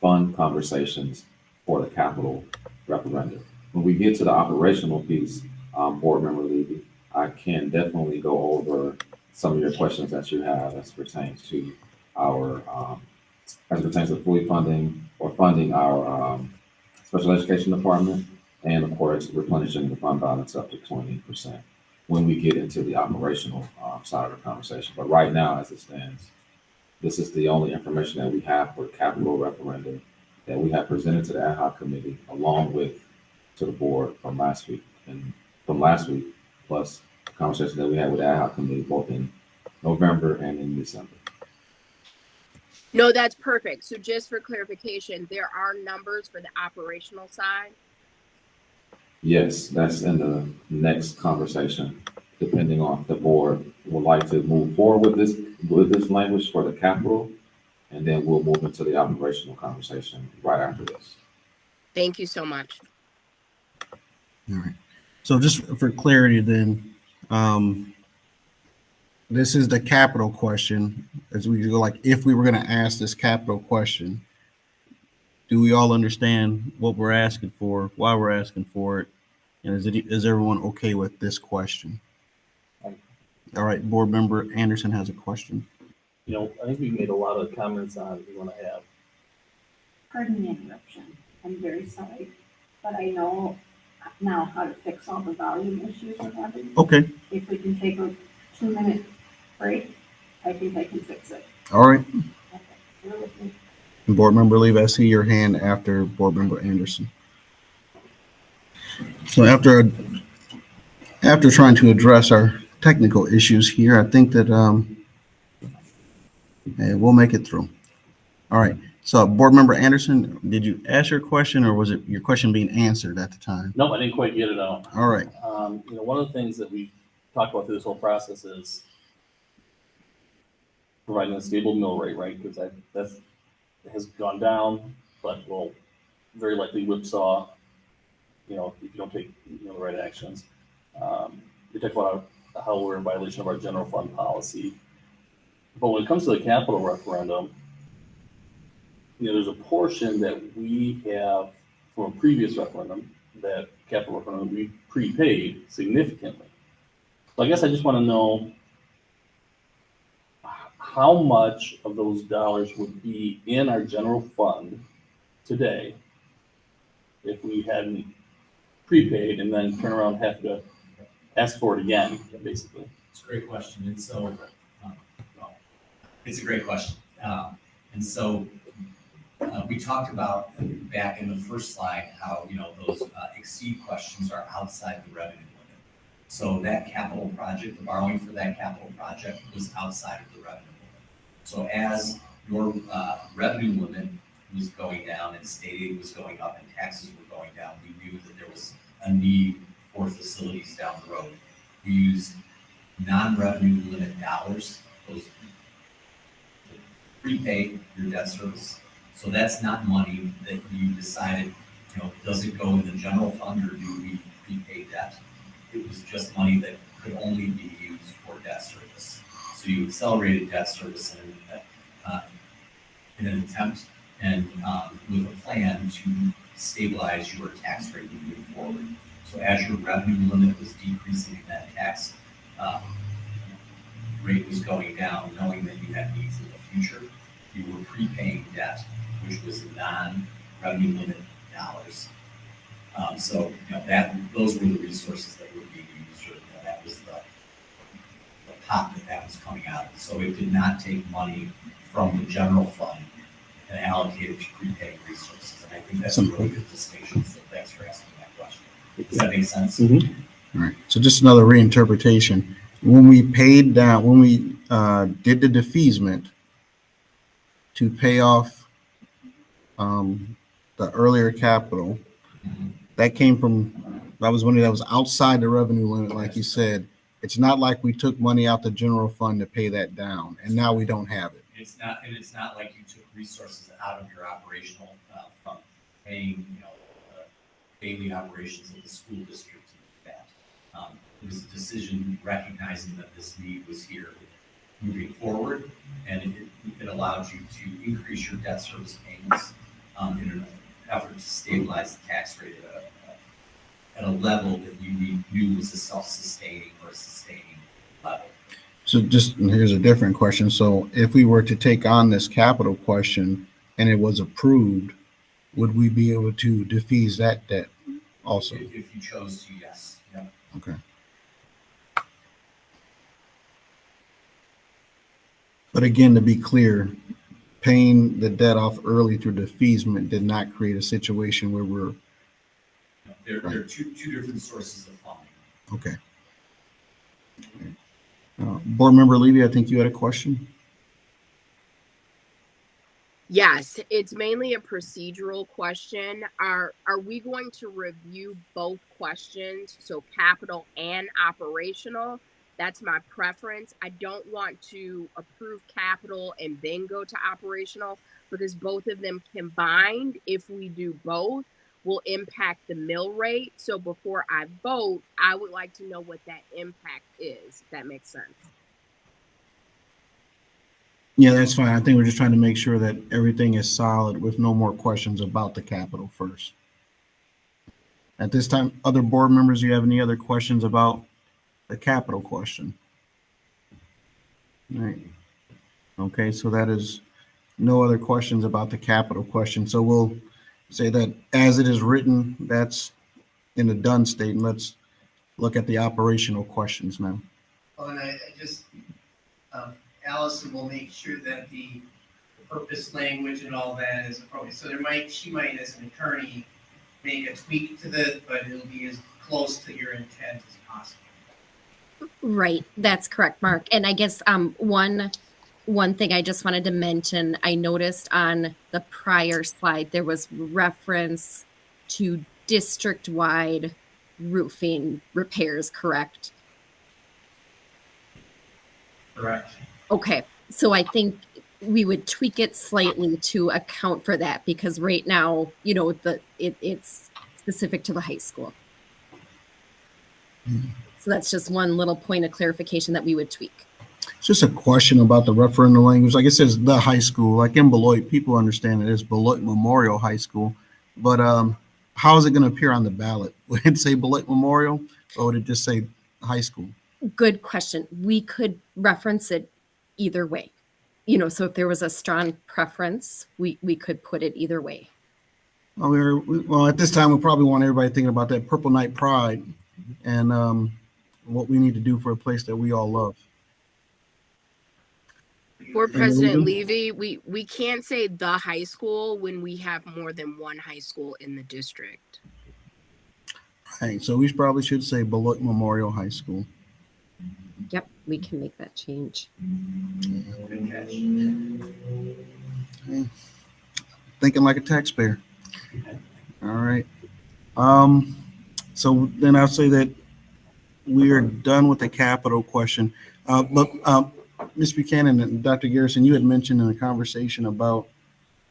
[SPEAKER 6] fund conversations for the capital referendum. When we get to the operational piece, Board Member Levy, I can definitely go over some of your questions that you have as pertains to our, as pertains to fully funding or funding our special education department, and of course, replenishing the fund balance up to 20% when we get into the operational side of the conversation. But right now, as it stands, this is the only information that we have for capital referendum that we have presented to the ad hoc committee, along with to the board from last week, plus the conversation that we had with the ad hoc committee both in November and in December.
[SPEAKER 5] No, that's perfect. So just for clarification, there are numbers for the operational side?
[SPEAKER 6] Yes, that's in the next conversation, depending on if the board would like to move forward with this language for the capital, and then we'll move into the operational conversation right after this.
[SPEAKER 5] Thank you so much.
[SPEAKER 1] All right. So just for clarity then, this is the capital question. As we go, like, if we were going to ask this capital question, do we all understand what we're asking for, why we're asking for it? And is everyone okay with this question? All right, Board Member Anderson has a question.
[SPEAKER 3] I think we made a lot of comments on what we want to have.
[SPEAKER 2] Pardon the interruption. I'm very sorry, but I know now how to fix all the volume issues we're having.
[SPEAKER 1] Okay.
[SPEAKER 2] If we can take a 2-minute break, I think I can fix it.
[SPEAKER 1] All right.
[SPEAKER 2] Okay.
[SPEAKER 1] Board Member Leave, I see your hand after Board Member Anderson. So after trying to address our technical issues here, I think that we'll make it through. All right. So Board Member Anderson, did you ask your question, or was it your question being answered at the time?
[SPEAKER 3] No, I didn't quite get it out.
[SPEAKER 1] All right.
[SPEAKER 3] One of the things that we talked about through this whole process is providing a stable mill rate, right? Because that has gone down, but will very likely whipsaw, if you don't take the right actions. We talked about how we're in violation of our general fund policy. But when it comes to the capital referendum, there's a portion that we have from a previous referendum, that capital referendum, we prepaid significantly. So I guess I just want to know how much of those dollars would be in our general fund today if we hadn't prepaid and then turn around and have to ask for it again, basically.
[SPEAKER 8] It's a great question. And so, well, it's a great question. And so we talked about back in the first slide how, those exceed questions are outside the revenue limit. So that capital project, the borrowing for that capital project was outside of the revenue limit. So as your revenue limit was going down and state aid was going up and taxes were going down, we knew that there was a need for facilities down the road. We used non-revenue limit dollars, those to prepay your debt service. So that's not money that you decided, does it go in the general fund or do we prepay debt? It was just money that could only be used for debt service. So you accelerated debt service in an attempt and with a plan to stabilize your tax rate moving forward. So as your revenue limit was decreasing and that tax rate was going down, knowing that you had needs in the future, you were prepaying debt, which was non-revenue limit dollars. So those were the resources that were being used, or that was the pot that was coming out of. So it did not take money from the general fund and allocate it to prepaying resources. And I think that's a really good distinction. So thanks for asking that question. Does that make sense?
[SPEAKER 1] All right. So just another reinterpretation. When we paid down, when we did the defeasement to pay off the earlier capital, that came from, that was money that was outside the revenue limit, like you said. It's not like we took money out the general fund to pay that down, and now we don't have it.
[SPEAKER 8] It's not like you took resources out of your operational from paying, daily operations of the school district to do that. It was a decision recognizing that this need was here moving forward, and it allowed you to increase your debt service payments in an effort to stabilize the tax rate at a level that you knew was a self-sustaining or a sustaining level.
[SPEAKER 1] So just here's a different question. So if we were to take on this capital question and it was approved, would we be able to defease that debt also?
[SPEAKER 8] If you chose to, yes. Yep.
[SPEAKER 1] Okay. But again, to be clear, paying the debt off early through defeasement did not create a situation where we're.
[SPEAKER 8] There are two different sources of funding.
[SPEAKER 1] Okay. Board Member Levy, I think you had a question.
[SPEAKER 5] Yes, it's mainly a procedural question. Are we going to review both questions, so capital and operational? That's my preference. I don't want to approve capital and then go to operational, because both of them combined, if we do both, will impact the mill rate. So before I vote, I would like to know what that impact is, if that makes sense.
[SPEAKER 1] Yeah, that's fine. I think we're just trying to make sure that everything is solid with no more questions about the capital first. At this time, other board members, do you have any other questions about the capital question? All right. Okay, so that is no other questions about the capital question. So we'll say that as it is written, that's in the done state, and let's look at the operational questions now.
[SPEAKER 7] Well, and I just, Allison will make sure that the purpose language and all that is appropriate. So she might, as an attorney, make a tweak to this, but it'll be as close to your intent as possible.
[SPEAKER 9] Right, that's correct, Mark. And I guess one thing I just wanted to mention, I noticed on the prior slide there was reference to district-wide roofing repairs, correct?
[SPEAKER 7] Correct.
[SPEAKER 9] Okay, so I think we would tweak it slightly to account for that, because right now, it's specific to the high school. So that's just one little point of clarification that we would tweak.
[SPEAKER 1] It's just a question about the referendum language. Like it says the high school, like in Beloit, people understand it is Beloit Memorial High School, but how is it going to appear on the ballot? Would it say Beloit Memorial, or would it just say high school?
[SPEAKER 9] Good question. We could reference it either way. So if there was a strong preference, we could put it either way.
[SPEAKER 1] Well, at this time, we probably want everybody thinking about that Purple Night Pride. And what we need to do for a place that we all love.
[SPEAKER 5] For
[SPEAKER 1] Amy
[SPEAKER 5] President
[SPEAKER 1] Levy?
[SPEAKER 5] Levy, we can't say the high school when we have more than one high school in the district.
[SPEAKER 1] Right, so we probably should say Beloit Memorial High School.
[SPEAKER 9] Yep, we can make that change.
[SPEAKER 7] Good catch.
[SPEAKER 1] Thinking like a taxpayer. All right. So then I'll say that we are done with the capital question. But Ms. Buchanan and Dr. Garrison, you had mentioned in the conversation about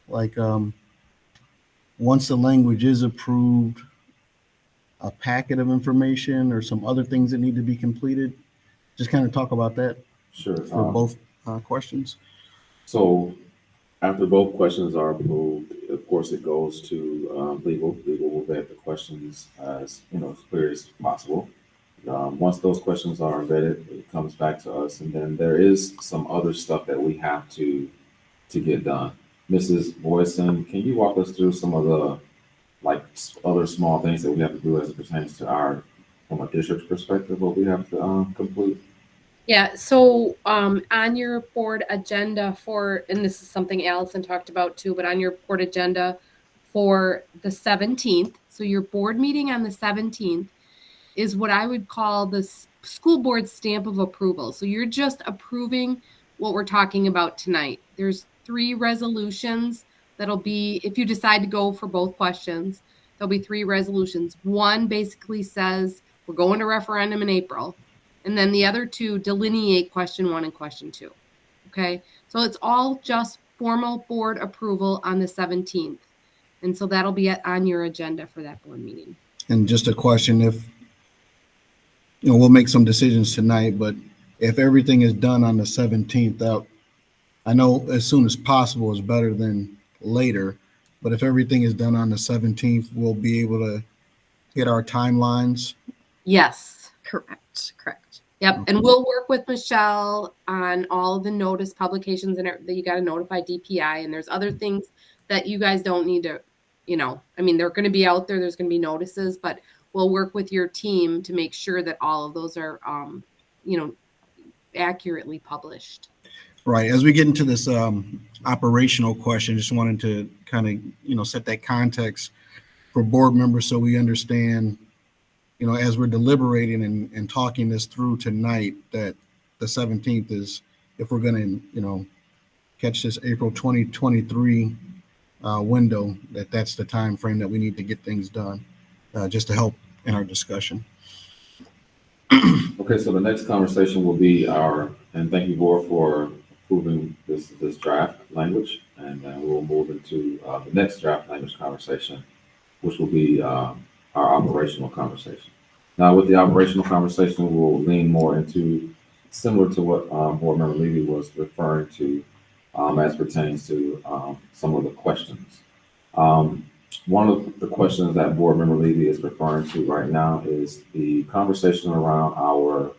[SPEAKER 1] like once the language is approved, a packet of information or some other things that need to be completed. Just kind of talk about that
[SPEAKER 6] Sure.
[SPEAKER 1] for both questions.
[SPEAKER 6] So after both questions are approved, of course, it goes to legal. Legal will vet the questions as as clear as possible. Once those questions are vetted, it comes back to us, and then there is some other stuff that we have to get done. Mrs. Boyson, can you walk us through some of the other small things that we have to do as it pertains to our, from a district perspective, what we have to complete?
[SPEAKER 10] Yeah, so on your board agenda for, and this is something Allison talked about too, but on your board agenda for the 17th, so your board meeting on the 17th is what I would call the school board stamp of approval. So you're just approving what we're talking about tonight. There's 3 resolutions that'll be, if you decide to go for both questions, there'll be 3 resolutions. One basically says we're going to referendum in April. And then the other 2 delineate question 1 and question 2. Okay. So it's all just formal board approval on the 17th. And so that'll be on your agenda for that board meeting.
[SPEAKER 1] And just a question, if, we'll make some decisions tonight, but if everything is done on the 17th out, I know as soon as possible is better than later, but if everything is done on the 17th, we'll be able to hit our timelines.
[SPEAKER 10] Yes, correct. Yep.
[SPEAKER 1] Okay.
[SPEAKER 10] And we'll work with Michelle on all of the notice publications and that you got to notify DPI. And there's other things that you guys don't need to, they're going to be out there. There's going to be notices, but we'll work with your team to make sure that all of those are, accurately published.
[SPEAKER 1] Right. As we get into this operational question, just wanted to kind of, set that context for board members so we understand, as we're deliberating and talking this through tonight, that the 17th is, if we're going to, catch this April 2023 window, that's the time frame that we need to get things done, just to help in our discussion.
[SPEAKER 6] Okay, so the next conversation will be and thank you, board, for approving this draft language, and then we'll move into the next draft language conversation, which will be our operational conversation. Now, with the operational conversation, we'll lean more into similar to what Board Member Levy was referring to as pertains to some of the questions. One of the questions that Board Member Levy is referring to right now is the conversation around our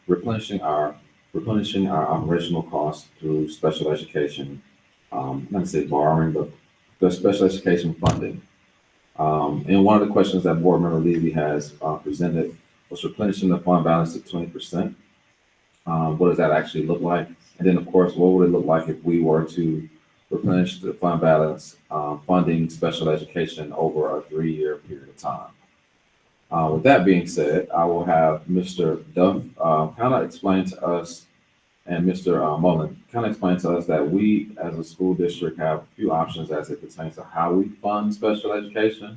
[SPEAKER 6] replenishing our operational costs through special education. Not to say borrowing, but the special education funding. And one of the questions that Board Member Levy has presented was replenishing the fund balance to 20%. What does that actually look like? And then, of course, what would it look like if we were to replenish the fund balance, funding special education over a 3-year period of time? With that being said, I will have Mr. Duff kind of explain to us, and Mr. Mullen kind of explain to us that we as a school district have a few options as it pertains to how we fund special education.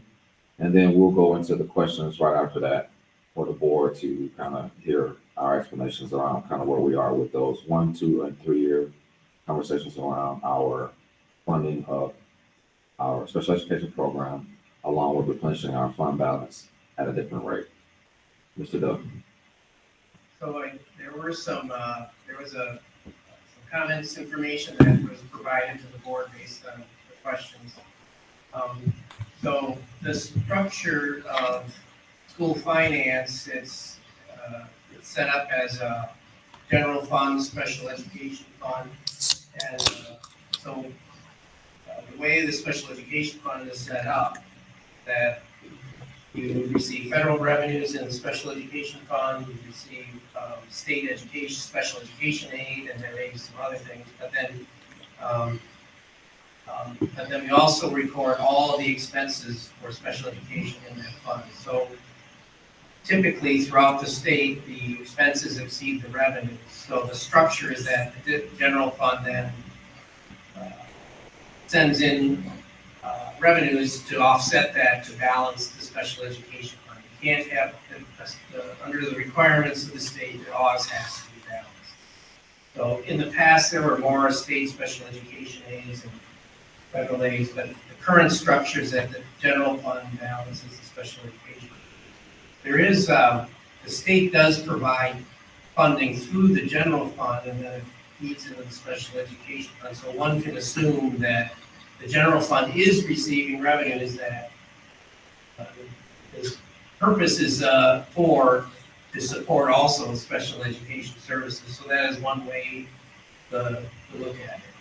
[SPEAKER 6] And then we'll go into the questions right after that for the board to kind of hear our explanations around kind of where we are with those 1, 2, and 3-year conversations around our funding of our special education program, along with replenishing our fund balance at a different rate. Mr. Duff.
[SPEAKER 7] So there was some comments, information that was provided to the board based on the questions. So the structure of school finance, it's set up as a general fund, special education fund. And so the way the special education fund is set up, that You receive federal revenues in the special education fund, you receive state education, special education aid, and there may be some other things. But then we also record all of the expenses for special education in that fund. So typically throughout the state, the expenses exceed the revenues. So the structure is that the general fund then sends in revenues to offset that to balance the special education fund. You can't have, under the requirements of the state, it always has to be balanced. So in the past, there were more state special education aids and federal aids, but the current structure is that the general fund balances the special education. There is, the state does provide funding through the general fund and then it feeds into the special education fund. So one can assume that the general fund is receiving revenues that its purpose is to support also special education services. So that is one way to look at it.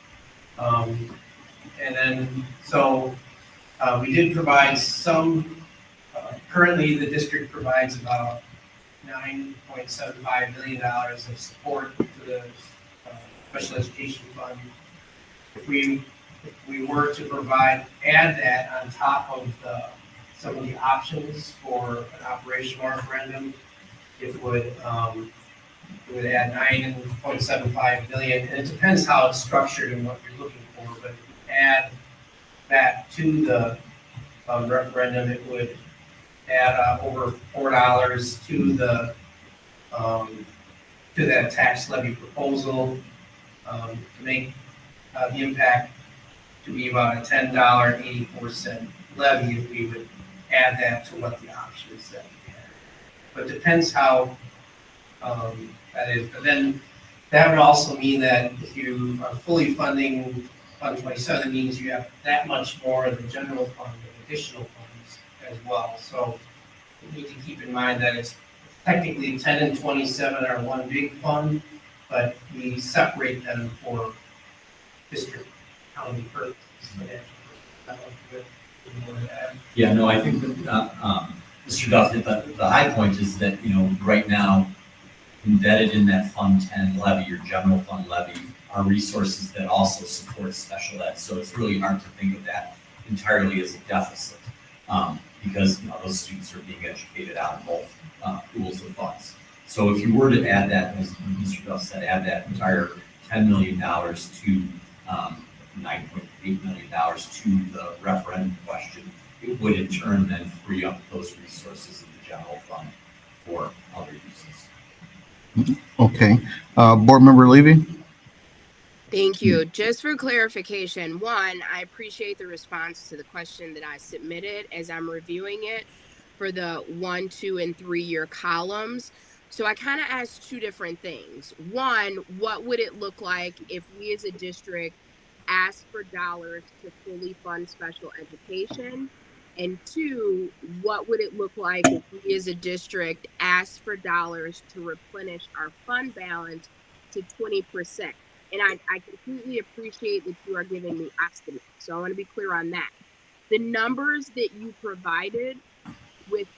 [SPEAKER 7] And then, so we did provide some, currently the district provides about $9.75 million of support to the special education fund. If we were to add that on top of some of the options for an operational referendum, it would add $9.75 million, and it depends how it's structured and what you're looking for. But if you add that to the referendum, it would add over $4 to that tax levy proposal to make the impact to be about a $10.84 levy if we would add that to what the options that we have. But it depends how that is. But then that would also mean that if you are fully funding Fund 27, it means you have that much more of the general fund and additional funds as well. So you need to keep in mind that it's technically 10 and 27 are one big fund, but we separate them for district county purposes.
[SPEAKER 8] Yeah, no, I think that Mr. Duff hit the high point is that, right now, embedded in that Fund 10 levy, your general fund levy, are resources that also support special ed. So it's really hard to think of that entirely as a deficit because those students are being educated out of both pools of funds. So if you were to add that, as Mr. Duff said, add that entire $10 million to $9.8 million to the referendum question, it would in turn then free up those resources in the general fund for other uses.
[SPEAKER 1] Okay. Board Member Levy?
[SPEAKER 5] Thank you. Just for clarification, one, I appreciate the response to the question that I submitted as I'm reviewing it for the 1, 2, and 3 year columns. So I kind of asked two different things. One, what would it look like if we as a district asked for dollars to fully fund special education? And two, what would it look like if we as a district asked for dollars to replenish our fund balance to 20%? And I completely appreciate that you are giving me estimates. So I want to be clear on that. The numbers that you provided with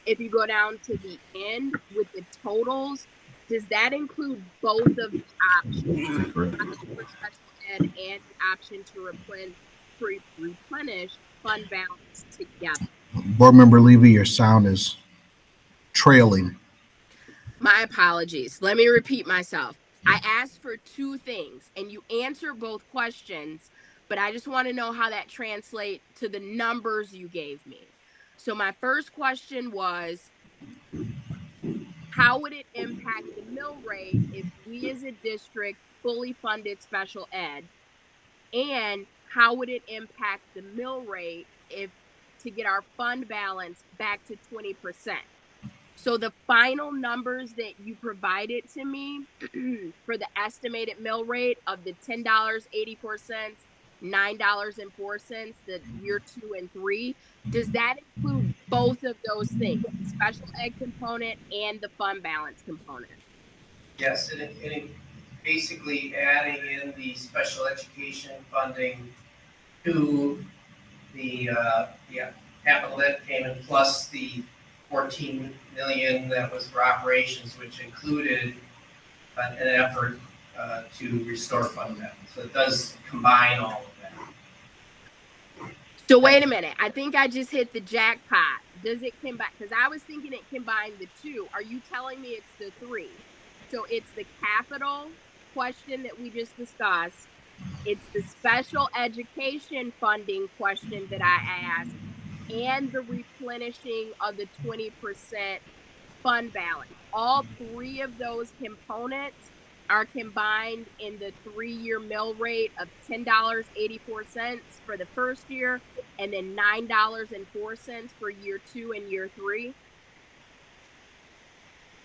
[SPEAKER 5] if you go down to the end with the totals, does that include both of the options?
[SPEAKER 1] Correct.
[SPEAKER 5] The option for special ed and the option to replenish fund balance together?
[SPEAKER 1] Board Member Levy, your sound is trailing.
[SPEAKER 5] My apologies. Let me repeat myself. I asked for two things and you answer both questions, but I just want to know how that translates to the numbers you gave me. So my first question was, how would it impact the mill rate if we as a district fully funded special ed? And how would it impact the mill rate to get our fund balance back to 20%? So the final numbers that you provided to me for the estimated mill rate of the $10.84, $9.04, the year 2 and 3, does that include both of those things, the special ed component and the fund balance component?
[SPEAKER 7] Yes, and it basically adding in the special education funding to the capital debt payment plus the 14 million that was for operations, which included an effort to restore fund balance. So it does combine all of that.
[SPEAKER 5] So wait a minute. I think I just hit the jackpot. Does it combine? Because I was thinking it combined the two. Are you telling me it's the three? So it's the capital question that we just discussed. It's the special education funding question that I asked, and the replenishing of the 20% fund balance. All three of those components are combined in the 3-year mill rate of $10.84 for the first year, and then $9.04 for year 2 and year 3.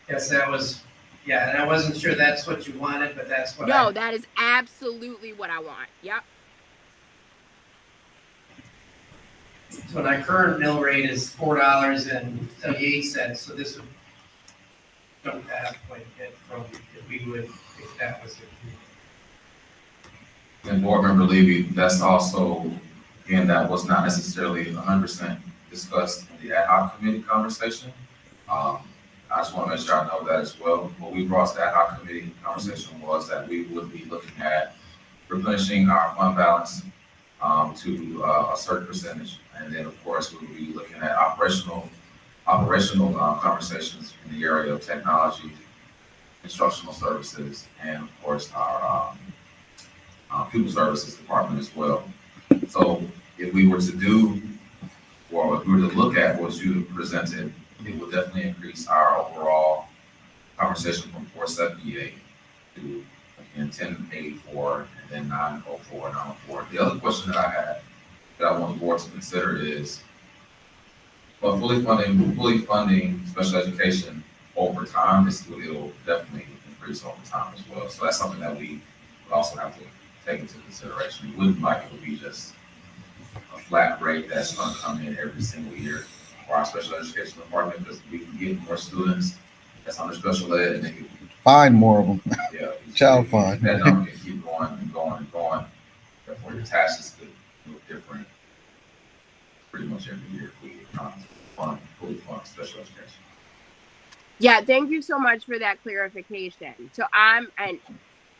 [SPEAKER 7] Yes, that was, yeah, and I wasn't sure that's what you wanted, but that's what
[SPEAKER 5] No, that is absolutely what I want. Yep.
[SPEAKER 7] So our current mill rate is $4.78, so this would jump that quite a bit from if that was it.
[SPEAKER 6] And Board Member Levy, that's also, again, that was not necessarily 100% discussed in the ad hoc committee conversation. I just want to make sure I know that as well. What we brought to the ad hoc committee conversation was that we would be looking at replenishing our fund balance to a certain percentage. And then, of course, we would be looking at operational conversations in the area of technology, instructional services, and of course, our Pupil Services Department as well. So if we were to do, or if we were to look at what you presented, it would definitely increase our overall conversation from 478 to, again, 1084, and then 904, 904. The other question that I had that I want the board to consider is, but fully funding special education over time, it'll definitely increase over time as well. So that's something that we would also have to take into consideration. We wouldn't like it to be just a flat rate that's going to come in every single year for our special education department, because we can get more students that's under special ed, and they can
[SPEAKER 1] Find more of them.
[SPEAKER 6] yeah,
[SPEAKER 1] Child find.
[SPEAKER 6] that number can keep going and going and going. Therefore, your taxes could look different pretty much every year if we fully fund special education.
[SPEAKER 5] Yeah, thank you so much for that clarification. So and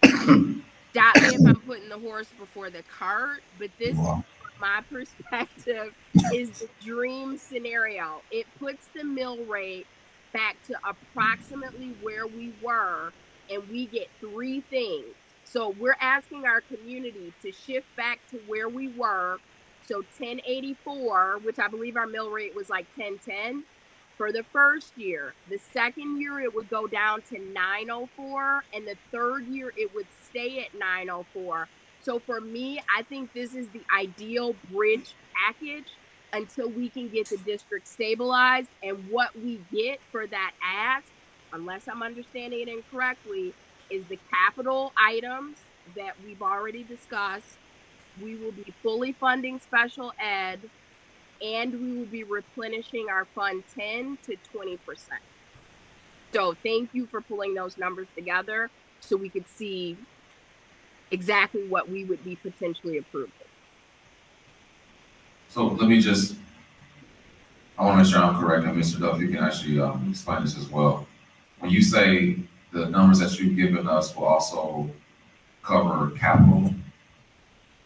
[SPEAKER 5] stop me if I'm putting the horse before the cart, but this,
[SPEAKER 1] Wow.
[SPEAKER 5] from my perspective, is the dream scenario. It puts the mill rate back to approximately where we were, and we get 3 things. So we're asking our community to shift back to where we were. So 1084, which I believe our mill rate was like 1010 for the first year. The second year it would go down to 904, and the third year it would stay at 904. So for me, I think this is the ideal bridge package until we can get the district stabilized. And what we get for that ask, unless I'm understanding it incorrectly, is the capital items that we've already discussed. We will be fully funding special ed, and we will be replenishing our fund 10 to 20%. So thank you for pulling those numbers together so we could see exactly what we would be potentially approving.
[SPEAKER 6] So let me just, I want to make sure I'm correct, and Mr. Duff, you can actually explain this as well. When you say the numbers that you've given us will also cover capital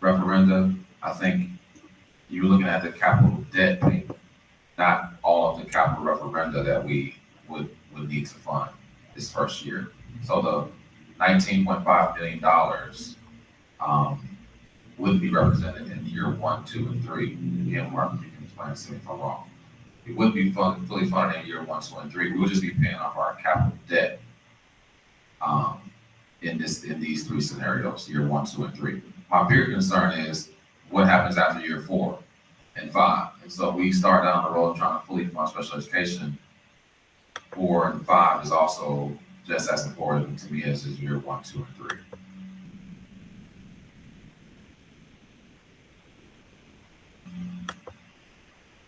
[SPEAKER 6] referenda, I think you're looking at the capital debt payment, not all of the capital referenda that we would need to fund this first year. So the $19.5 billion would be represented in year 1, 2, and 3. Again, Mark, you can explain to me if I'm wrong. It wouldn't be fully funded in year 1, 2, and 3. We would just be paying off our capital debt in these 3 scenarios, year 1, 2, and 3. My bigger concern is what happens after year 4 and 5. And so we start down the road trying to fully fund special education. 4 and 5 is also just as important to me as is year 1, 2, and 3.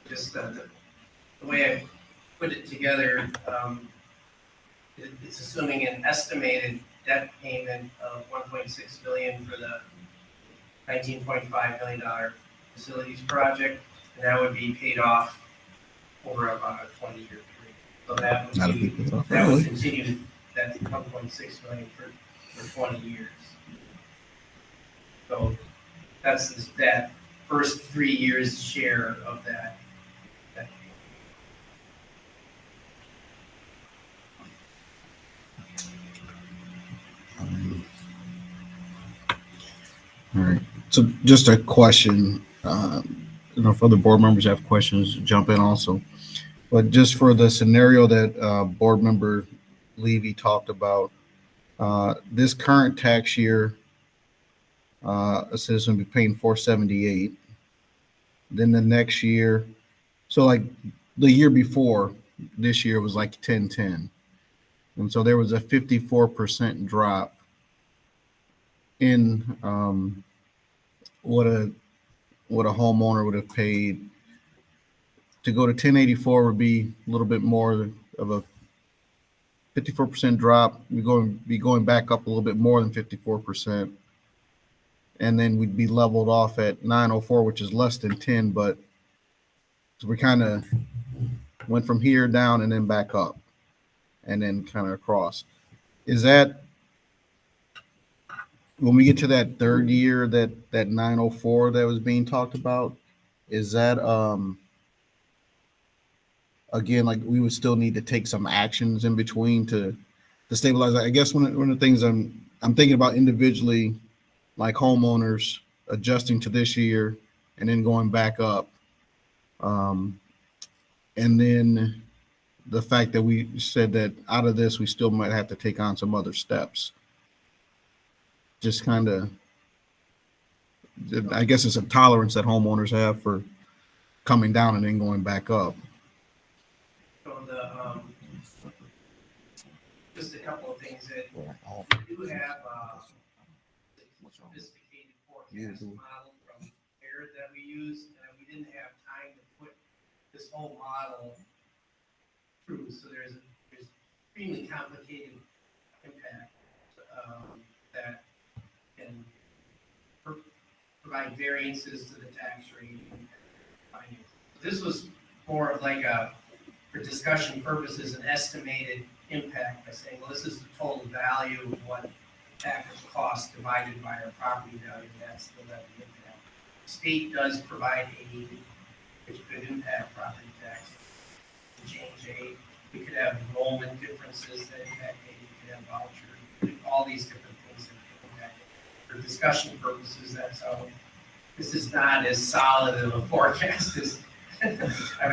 [SPEAKER 7] Just the way I put it together, it's assuming an estimated debt payment of $1.6 billion for the $19.5 million facilities project. and that would be paid off over about a 20-year period. So that would
[SPEAKER 1] Not a
[SPEAKER 7] be,
[SPEAKER 1] big deal.
[SPEAKER 7] that would
[SPEAKER 1] Really?
[SPEAKER 7] continue that 1.6 million for 20 years. So that's that first 3 years share of that.
[SPEAKER 1] All right. So just a question. If other board members have questions, jump in also. But just for the scenario that board member Levy talked about, this current tax year, a citizen will be paying $478. Then the next year, so like the year before, this year was like 1010. And so there was a 54% drop in what a homeowner would have paid. To go to 1084 would be a little bit more of a 54% drop. Be going back up a little bit more than 54%. And then we'd be leveled off at 904, which is less than 10, but so we kind of went from here down and then back up and then kind of across. Is that when we get to that third year, that 904 that was being talked about, is that again, like we would still need to take some actions in between to stabilize that? I guess one of the things I'm thinking about individually, like homeowners adjusting to this year and then going back up. And then the fact that we said that out of this, we still might have to take on some other steps. Just kind of, I guess it's a tolerance that homeowners have for coming down and then going back up.
[SPEAKER 7] So just a couple of things that we do have a sophisticated forecast model from Air that we use, and we didn't have time to put this whole model through. So there's extremely complicated impact that can provide variances to the tax rate. This was more of like for discussion purposes, an estimated impact by saying, well, this is the total value of what tax cost divided by our property value. That's the levy impact. The state does provide aid, which could impact property tax. Change aid. We could have enrollment differences that impact aid. We could have voucher. All these different things that impact it. For discussion purposes, that's how. This is not as solid of a forecast as.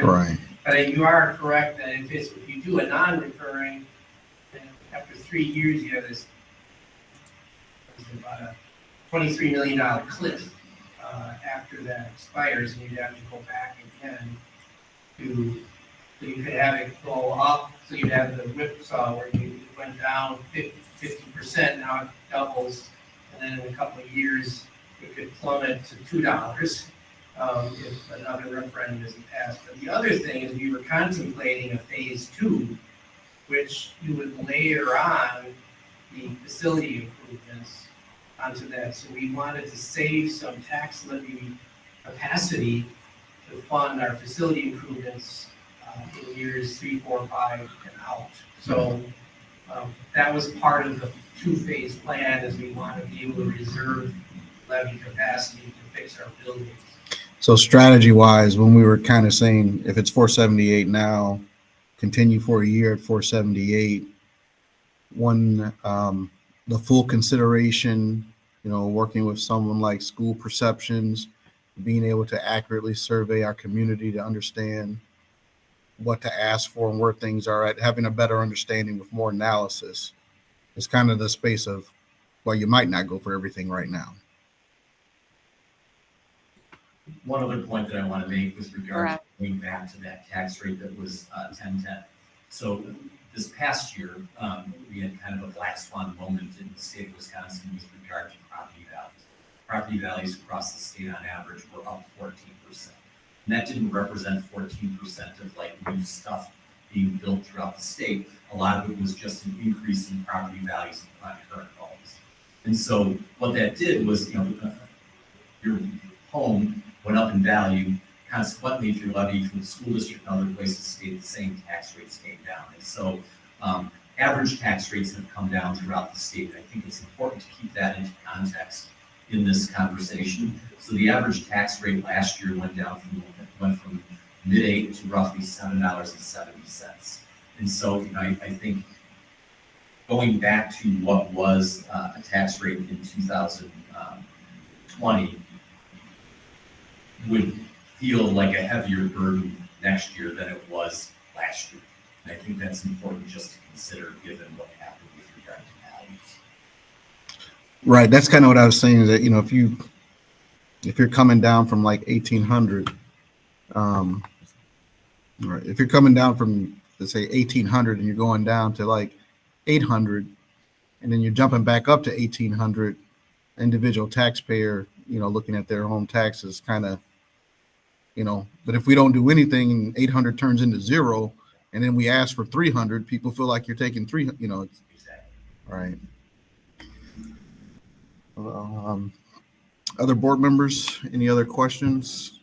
[SPEAKER 1] Right.
[SPEAKER 7] But you are correct that if you do a non-recurring, then after 3 years you have this about a $23 million cliff after that expires, and you'd have to go back again so you could have it go up. So you'd have the whipsaw where you went down 50%, now it doubles, and then in a couple of years it could plummet to $2. If another referendum isn't passed. But the other thing is we were contemplating a phase 2, which you would layer on the facility improvements onto that. So we wanted to save some tax levy capacity to fund our facility improvements in years 3, 4, 5, and out. So that was part of the 2-phase plan, as we want to be able to reserve levy capacity to fix our buildings.
[SPEAKER 1] So strategy wise, when we were kind of saying, if it's 478 now, continue for a year at 478, when the full consideration, working with someone like school perceptions, being able to accurately survey our community to understand what to ask for and where things are at, having a better understanding with more analysis is kind of the space of, well, you might not go for everything right now.
[SPEAKER 8] One other point that I want to make with regard to going back to that tax rate that was 1010. So this past year, we had kind of a black swan moment in the state of Wisconsin with regard to property values. Property values across the state on average were up 14%. And that didn't represent 14% of like new stuff being built throughout the state. A lot of it was just an increase in property values on current homes. And so what that did was, your home went up in value, consequently, if your levy from the school district and other places stayed the same, tax rates came down. And so average tax rates have come down throughout the state. I think it's important to keep that into context in this conversation. So the average tax rate last year went from mid-8 to roughly $7.70. And so, I think going back to what was a tax rate in 2020 would feel like a heavier burden next year than it was last year. And I think that's important just to consider given what happened with regard to values.
[SPEAKER 1] Right. That's kind of what I was saying, is that, if you're coming down from like 1800, right, if you're coming down from, let's say, 1800 and you're going down to like 800, and then you're jumping back up to 1800, individual taxpayer, looking at their own taxes kind of, but if we don't do anything and 800 turns into zero, and then we ask for 300, people feel like you're taking 300,
[SPEAKER 8] Exactly.
[SPEAKER 1] right. Other board members, any other questions?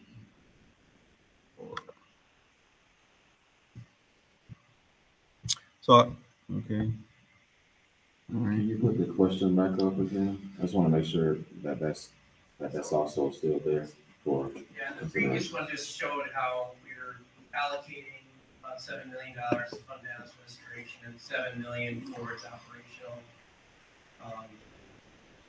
[SPEAKER 1] So, okay. All right.
[SPEAKER 6] Can you put the question back up again? I just want to make sure that that's also still there for.
[SPEAKER 7] Yeah, the previous one just showed how we're allocating about $7 million to fund balance restoration and $7 million towards operational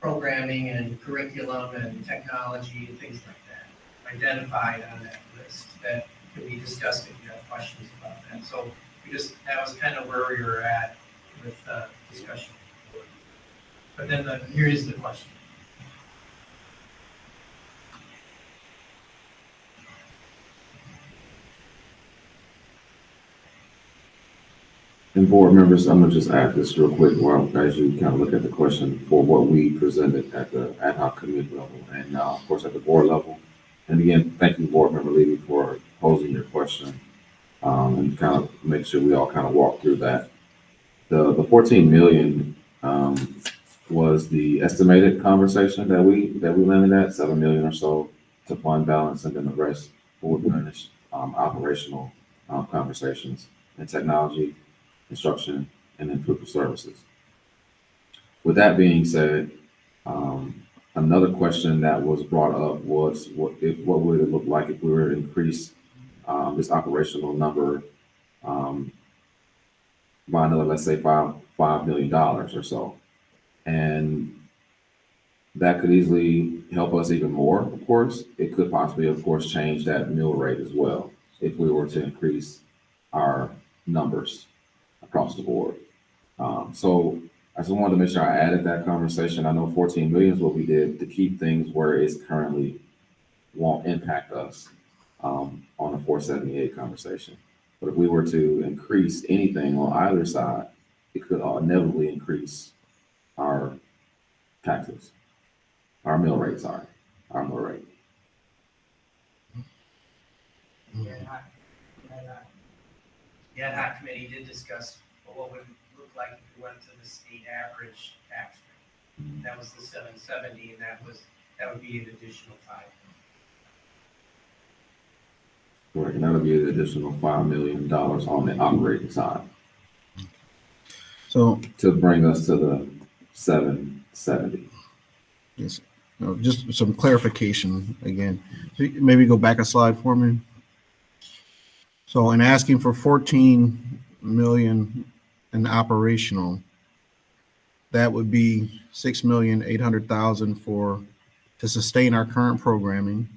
[SPEAKER 7] programming and curriculum and technology and things like that, identified on that list that can be discussed if you have questions about that. So that was kind of where we were at with discussion. But then here is the question.
[SPEAKER 6] And board members, I'm gonna just add this real quick while as you kind of look at the question for what we presented at the ad hoc committee level and now, of course, at the board level. And again, thank you, Board Member Levy, for posing your question and kind of make sure we all kind of walk through that. The 14 million was the estimated conversation that we landed at, 7 million or so to fund balance, and then the rest will replenish operational conversations and technology, instruction, and then proof of services. With that being said, another question that was brought up was what would it look like if we were to increase this operational number by another, let's say $5 million or so. And that could easily help us even more, of course. It could possibly, of course, change that mill rate as well if we were to increase our numbers across the board. So I just wanted to make sure I added that conversation. I know 14 million is what we did to keep things where it's currently won't impact us on a 478 conversation. But if we were to increase anything on either side, it could inevitably increase our taxes, our mill rate, our mill rate.
[SPEAKER 7] The ad hoc committee did discuss what would it look like if we went to the state average tax rate. That was the 770, and that would be an additional 5 million.
[SPEAKER 6] Right, and that would be an additional $5 million on the operating side.
[SPEAKER 1] So
[SPEAKER 6] to bring us to the 770.
[SPEAKER 1] Yes. Just some clarification again. Maybe go back a slide for me. So in asking for 14 million in operational, that would be 6,800,000 to sustain our current programming,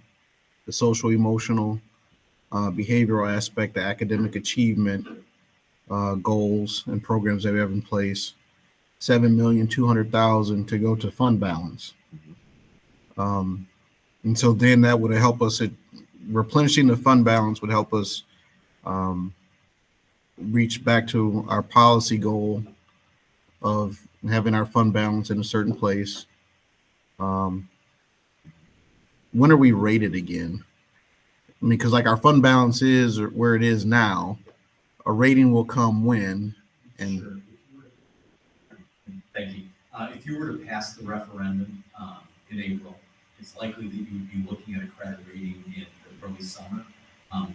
[SPEAKER 1] the social, emotional, behavioral aspect, the academic achievement goals and programs that we have in place. 7,200,000 to go to fund balance. And so then that would help us at replenishing the fund balance would help us reach back to our policy goal of having our fund balance in a certain place. When are we rated again? I mean, because like our fund balance is where it is now, a rating will come when. And
[SPEAKER 8] sure. Thank you. If you were to pass the referendum in April, it's likely that you would be looking at a credit rating in the early summer.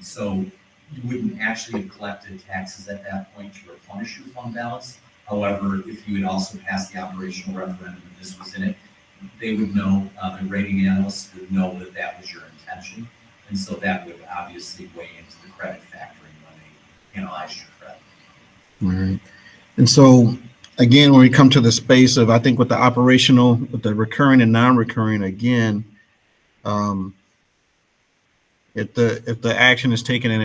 [SPEAKER 8] So you wouldn't actually have collected taxes at that point to replenish your fund balance. However, if you had also passed the operational referendum and this was in it, they would know, the rating analysts would know that that was your intention. And so that would obviously weigh into the credit factoring when they analyze your credit.
[SPEAKER 1] All right. And so, again, when we come to the space of, I think with the operational, with the recurring and non-recurring, again, if the action is taken and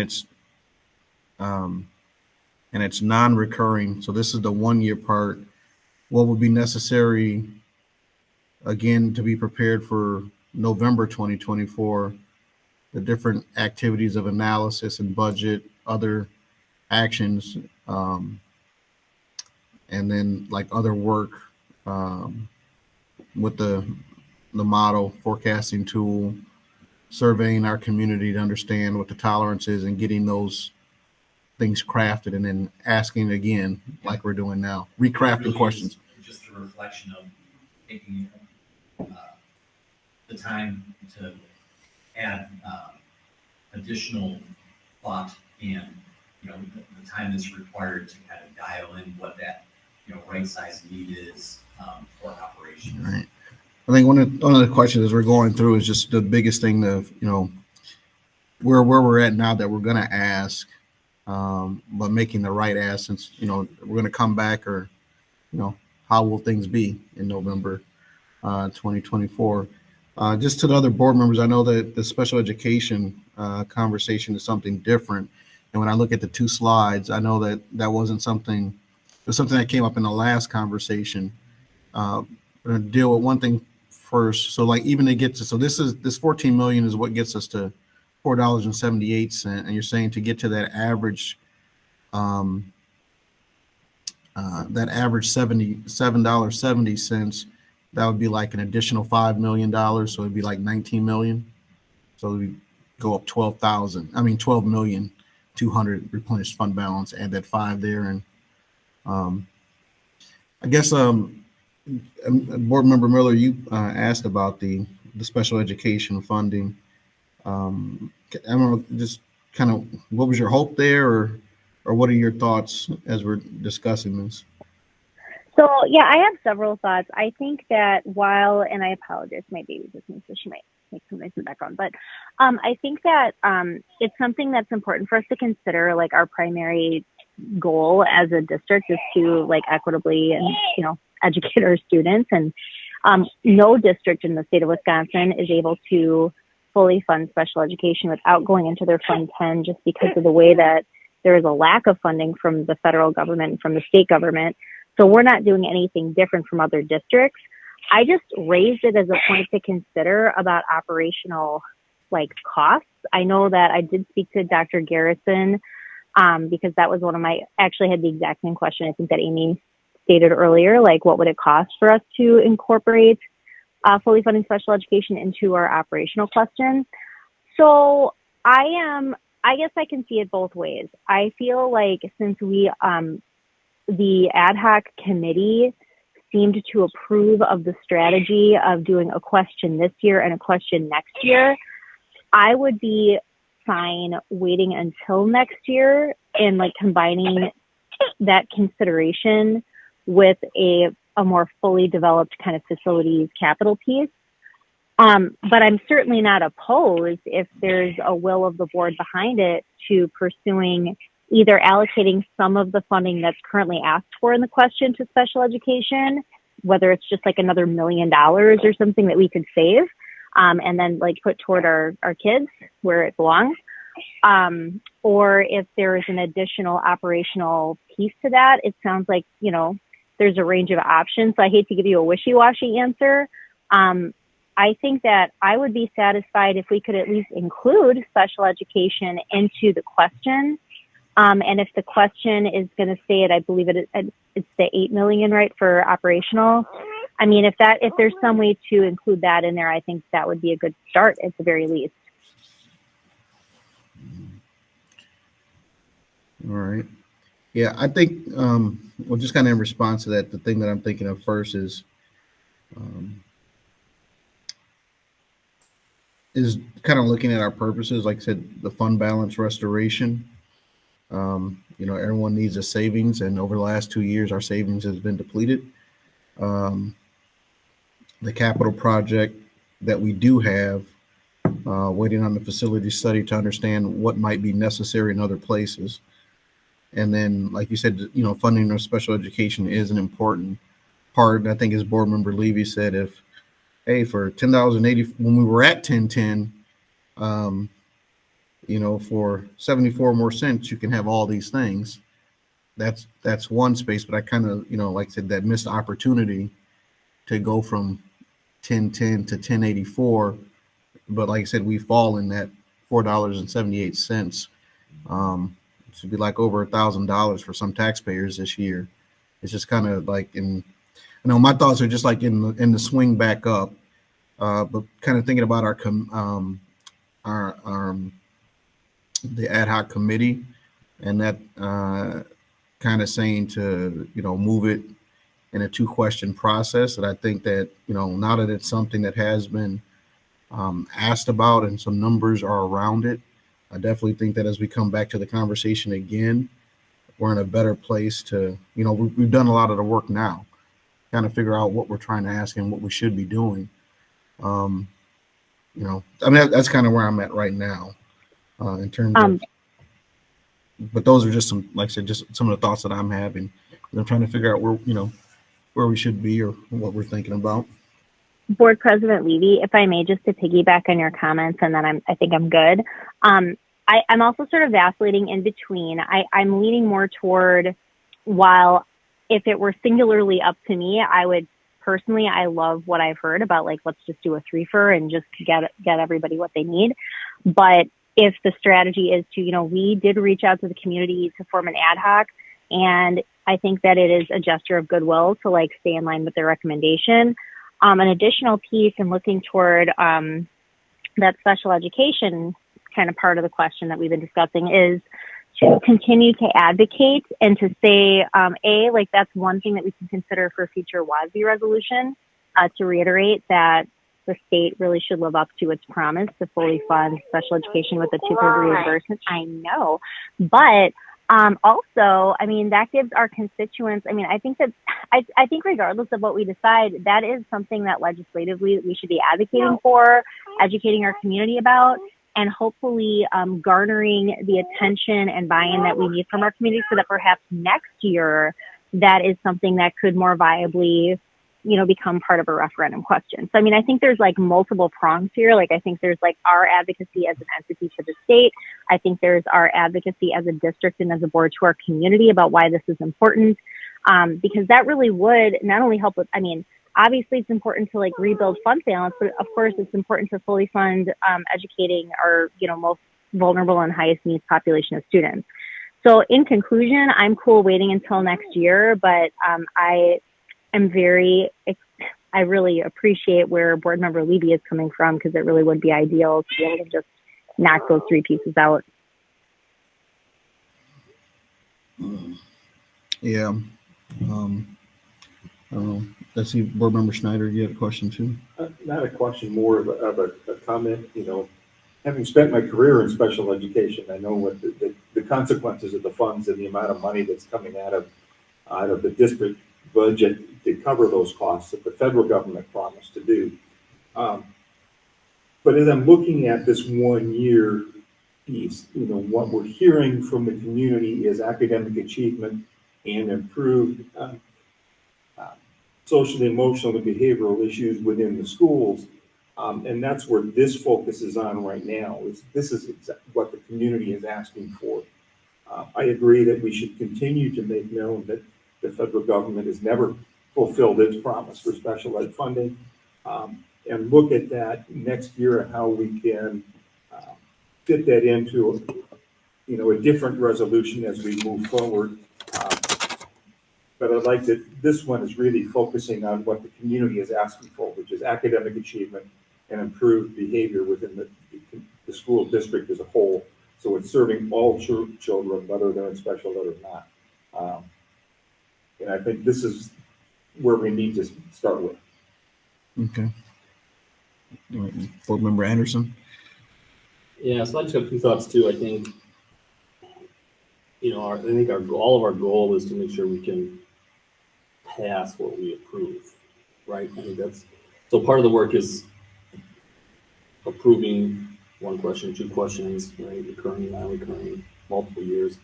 [SPEAKER 1] it's non-recurring, so this is the 1 year part, what would be necessary again to be prepared for November 2024, the different activities of analysis and budget, other actions, and then like other work with the model forecasting tool, surveying our community to understand what the tolerance is and getting those things crafted, and then asking again, like we're doing now, recrafting
[SPEAKER 8] Really
[SPEAKER 1] questions.
[SPEAKER 8] Just a reflection of taking the time to add additional thought and, you know, the time that's required to kind of dial in what that, you know, right size need is for operations.
[SPEAKER 1] Right. I think one of the questions as we're going through is just the biggest thing of, you know, where we're at now that we're going to ask, but making the right ask, since, you know, we're going to come back, or, you know, how will things be in November 2024? Just to the other board members, I know that the special education conversation is something different. And when I look at the two slides, I know that that wasn't something, it was something that came up in the last conversation. I'm going to deal with one thing first. So like even to get to, so this 14 million is what gets us to $4.78. And you're saying to get to that average, $77.70, that would be like an additional $5 million. So it'd be like 19 million. So we go up 12 million 200 replenished fund balance, add that 5 there. And I guess Board Member Miller, you asked about the special education funding. I don't know, just kind of what was your hope there, or what are your thoughts as we're discussing this?
[SPEAKER 4] So yeah, I have several thoughts. I think that while, and I apologize, my baby's with me, so she might make some noise in the background, but I think that it's something that's important for us to consider. Like our primary goal as a district is to like equitably and, you know, educate our students. And no district in the state of Wisconsin is able to fully fund special education without going into their Fund 10, just because of the way that there is a lack of funding from the federal government and from the state government. So we're not doing anything different from other districts. I just raised it as a point to consider about operational like costs. I know that I did speak to Dr. Garrison because that was one of my, actually had the exact same question I think that Amy stated earlier, like what would it cost for us to incorporate fully funding special education into our operational question. So I guess I can see it both ways. I feel like since we, the ad hoc committee seemed to approve of the strategy of doing a question this year and a question next year, I would be fine waiting until next year and like combining that consideration with a more fully developed kind of facilities capital piece. But I'm certainly not opposed if there's a will of the board behind it to pursuing either allocating some of the funding that's currently asked for in the question to special education, whether it's just like another $1 million or something that we could save, and then like put toward our kids where it belongs. Or if there is an additional operational piece to that, it sounds like, you know, there's a range of options. So I hate to give you a wishy-washy answer. I think that I would be satisfied if we could at least include special education into the question. And if the question is going to say it, I believe it's the 8 million, right, for operational. I mean, if there's some way to include that in there, I think that would be a good start at the very least.
[SPEAKER 1] All right. Yeah, I think, well, just kind of in response to that, the thing that I'm thinking of first is is kind of looking at our purposes. Like I said, the fund balance restoration. Everyone needs a savings, and over the last 2 years, our savings has been depleted. Um, the capital project that we do have, waiting on the facility study to understand what might be necessary in other places. And then, like you said, funding of special education is an important part. And I think as board member Levy said, if, hey, for 10,080, when we were at 1010, for 74 more cents, you can have all these things. That's one space, but I kind of, like I said, that missed opportunity to go from 1010 to 1084. But like I said, we fall in that $4.78. It should be like over $1,000 for some taxpayers this year. It's just kind of like my thoughts are just like in the swing back up, but kind of thinking about our the ad hoc committee, and that kind of saying to move it in a 2-question process. And I think that now that it's something that has been asked about and some numbers are around it, I definitely think that as we come back to the conversation again, we're in a better place to, we've done a lot of the work now, kind of figure out what we're trying to ask and what we should be doing. That's kind of where I'm at right now in terms of, but those are just some, like I said, just some of the thoughts that I'm having. I'm trying to figure out where we should be or what we're thinking about.
[SPEAKER 4] Board President Levy, if I may, just to piggyback on your comments, and then I think I'm good. I'm also sort of vacillating in between. I'm leaning more toward, while if it were singularly up to me, I would personally, I love what I've heard about, like, let's just do a 3-fer and just get everybody what they need. But if the strategy is to, we did reach out to the community to form an ad hoc, and I think that it is a gesture of goodwill to like stay in line with their recommendation. An additional piece in looking toward that special education kind of part of the question that we've been discussing is to continue to advocate and to say, like that's one thing that we can consider for future WASB resolution, to reiterate that the state really should live up to its promise to fully fund special education with a 2/3 reimbursement. I know, but also, that gives our constituents, I think regardless of what we decide, that is something that legislatively we should be advocating for, educating our community about, and hopefully garnering the attention and buy-in that we need from our community so that perhaps next year that is something that could more viably, become part of a referendum question. So, I think there's like multiple prongs here. Like, I think there's like our advocacy as an entity to the state. I think there's our advocacy as a district and as a board to our community about why this is important. Because that really would not only help with, obviously it's important to like rebuild fund balance, but of course it's important to fully fund educating our, most vulnerable and highest needs population of students. So in conclusion, I'm cool waiting until next year, but I really appreciate where board member Levy is coming from, because it really would be ideal to be able to just knock those 3 pieces out.
[SPEAKER 1] Yeah. I don't know. Let's see, board member Schneider, you had a question too?
[SPEAKER 11] Not a question, more of a comment. Having spent my career in special education, I know what the consequences of the funds and the amount of money that's coming out of the district budget to cover those costs that the federal government promised to do. But as I'm looking at this 1 year piece, what we're hearing from the community is academic achievement and improved social, emotional, and behavioral issues within the schools. And that's where this focuses on right now. This is what the community is asking for. I agree that we should continue to make known that the federal government has never fulfilled its promise for special ed funding, and look at that next year and how we can fit that into a different resolution as we move forward. But I'd like that this one is really focusing on what the community is asking for, which is academic achievement and improved behavior within the school district as a whole. So it's serving all children, whether they're in special ed or not. And I think this is where we need to start with.
[SPEAKER 1] Okay. Board Member Anderson.
[SPEAKER 3] Yeah, so I just have a few thoughts too. I think, all of our goal is to make sure we can pass what we approve, right? I think so part of the work is approving one question, two questions, right? Recurring, non-recurring, multiple years.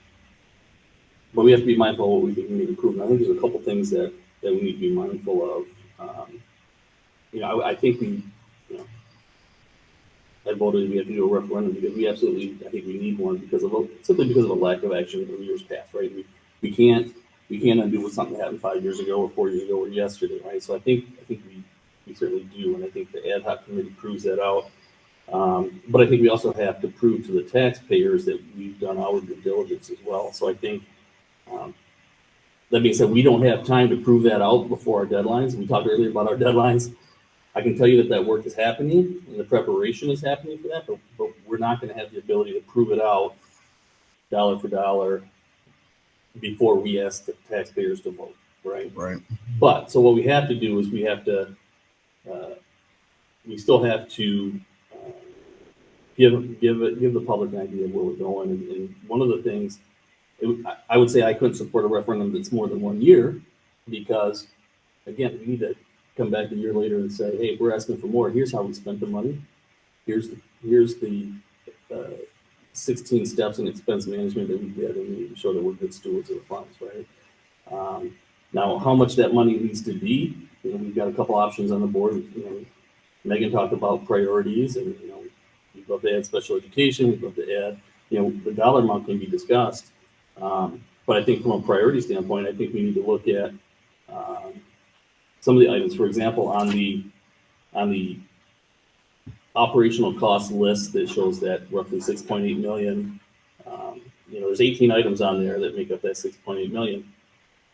[SPEAKER 3] But we have to be mindful of what we think we need to improve. And I think there's a couple things that we need to be mindful of. I think I voted we have to do a referendum because I think we need one simply because of a lack of action in years past, right? We can't undo what something happened 5 years ago or 4 years ago or yesterday, right? So I think we certainly do, and I think the ad hoc committee proves that out. But I think we also have to prove to the taxpayers that we've done our due diligence as well. So I think that being said, we don't have time to prove that out before our deadlines. We talked earlier about our deadlines. I can tell you that work is happening and the preparation is happening for that, but we're not going to have the ability to prove it out dollar for dollar before we ask the taxpayers to vote, right?
[SPEAKER 1] Right.
[SPEAKER 3] But so what we have to do is we still have to give the public an idea of where we're going. And one of the things I would say I couldn't support a referendum that's more than 1 year because, again, we need to come back a year later and say, hey, we're asking for more. Here's how we spent the money. Here's the 16 steps in expense management that we did, and we need to show that we're good stewards of the funds, right? Now, how much that money needs to be, we've got a couple options on the board. Megan talked about priorities, and we'd love to add special education. We'd love to add, the dollar amount can be discussed. But I think from a priority standpoint, I think we need to look at some of the items. For example, on the operational cost list that shows that roughly 6.8 million, there's 18 items on there that make up that 6.8 million.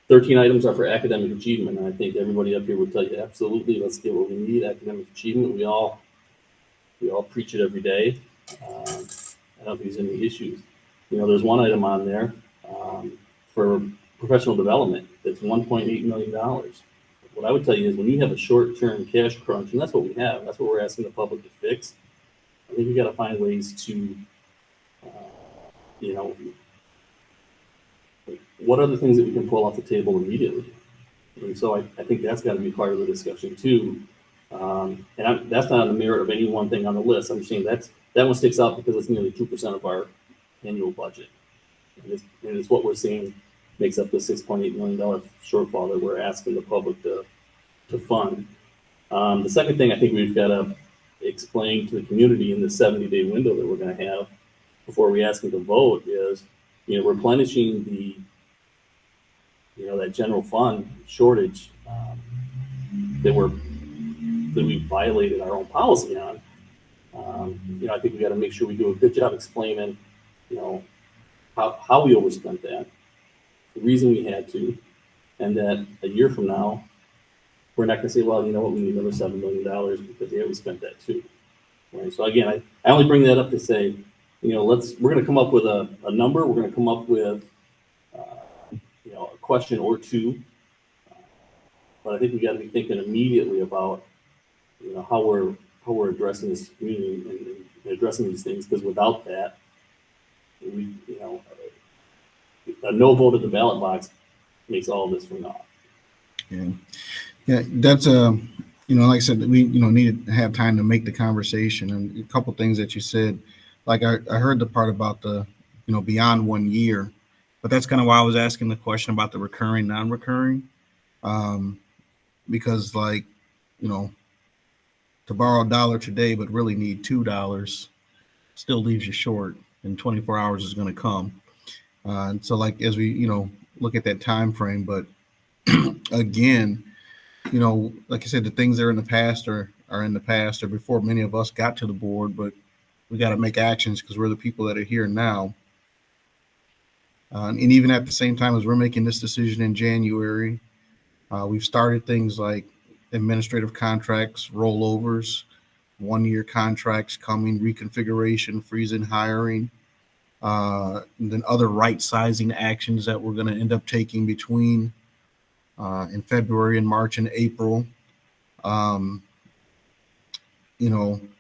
[SPEAKER 3] 13 items are for academic achievement, and I think everybody up here would tell you, absolutely, let's get what we need, academic achievement. We all preach it every day. I don't think there's any issues. There's one item on there for professional development that's $1.8 million. What I would tell you is when you have a short-term cash crunch, and that's what we have, that's what we're asking the public to fix, I think we got to find ways to, what are the things that we can pull off the table immediately? And so I think that's got to be part of the discussion too. That's not on the merit of any one thing on the list. I'm just saying that one sticks out because it's nearly 2% of our annual budget. And it's what we're seeing makes up the $6.8 million shortfall that we're asking the public to fund. The second thing I think we've got to explain to the community in the 70-day window that we're going to have before we ask them to vote is, replenishing the, that general fund shortage that we violated our own policy on. I think we got to make sure we do a good job explaining, how we overspent that, the reason we had to, and that a year from now, we're not going to say, well, you know what, we need another $7 million because we spent that too. Right. So again, I only bring that up to say, we're going to come up with a number. We're going to come up with, a question or two. But I think we got to be thinking immediately about, how we're addressing this community and addressing these things, because without that, a no vote at the ballot box makes all of this for naught.
[SPEAKER 1] Yeah, that's like I said, we needed to have time to make the conversation, and a couple things that you said, like I heard the part about the beyond 1 year, but that's kind of why I was asking the question about the recurring, non-recurring, because to borrow $1 today but really need $2 still leaves you short, and 24 hours is going to come. And so as we look at that time frame, but again, like I said, the things that are in the past are in the past, or before many of us got to the board, but we got to make actions because we're the people that are here now. And even at the same time as we're making this decision in January, we've started things like administrative contracts, rollovers, 1-year contracts coming, reconfiguration, freezing hiring, and then other right sizing actions that we're going to end up taking between in February and March and April.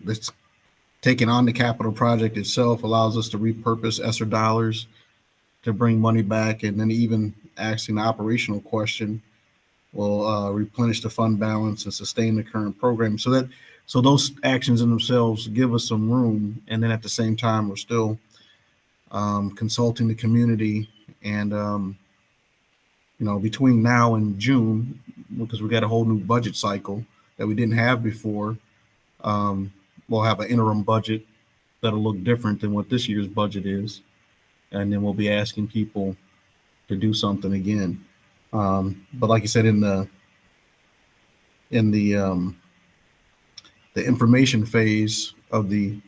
[SPEAKER 1] that's taking on the capital project itself allows us to repurpose ESSER dollars to bring money back, and then even asking the operational question will replenish the fund balance and sustain the current program. So those actions in themselves give us some room, and then at the same time, we're still consulting the community, and between now and June, because we got a whole new budget cycle that we didn't have before, we'll have an interim budget that'll look different than what this year's budget is, and then we'll be asking people to do something again. But like you said, in the information phase of the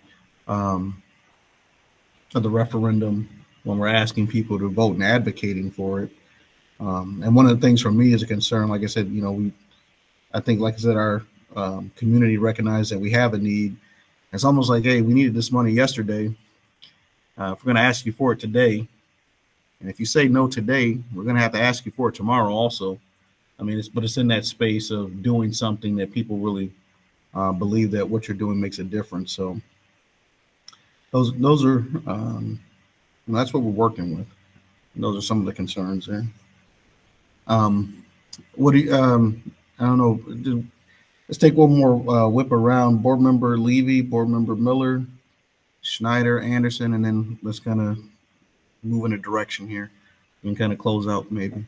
[SPEAKER 1] referendum, when we're asking people to vote and advocating for it, and one of the things for me is a concern. Like I said, I think, like I said, our community recognized that we have a need. It's almost like, hey, we needed this money yesterday. If we're going to ask you for it today, and if you say no today, we're going to have to ask you for it tomorrow also. I mean, it's in that space of doing something that people really believe that what you're doing makes a difference. So those are that's what we're working with. And those are some of the concerns there. What do you, I don't know. Let's take one more whip around. Board Member Levy, Board Member Miller, Schneider, Anderson, and then let's kind of move in a direction here and kind of close out maybe.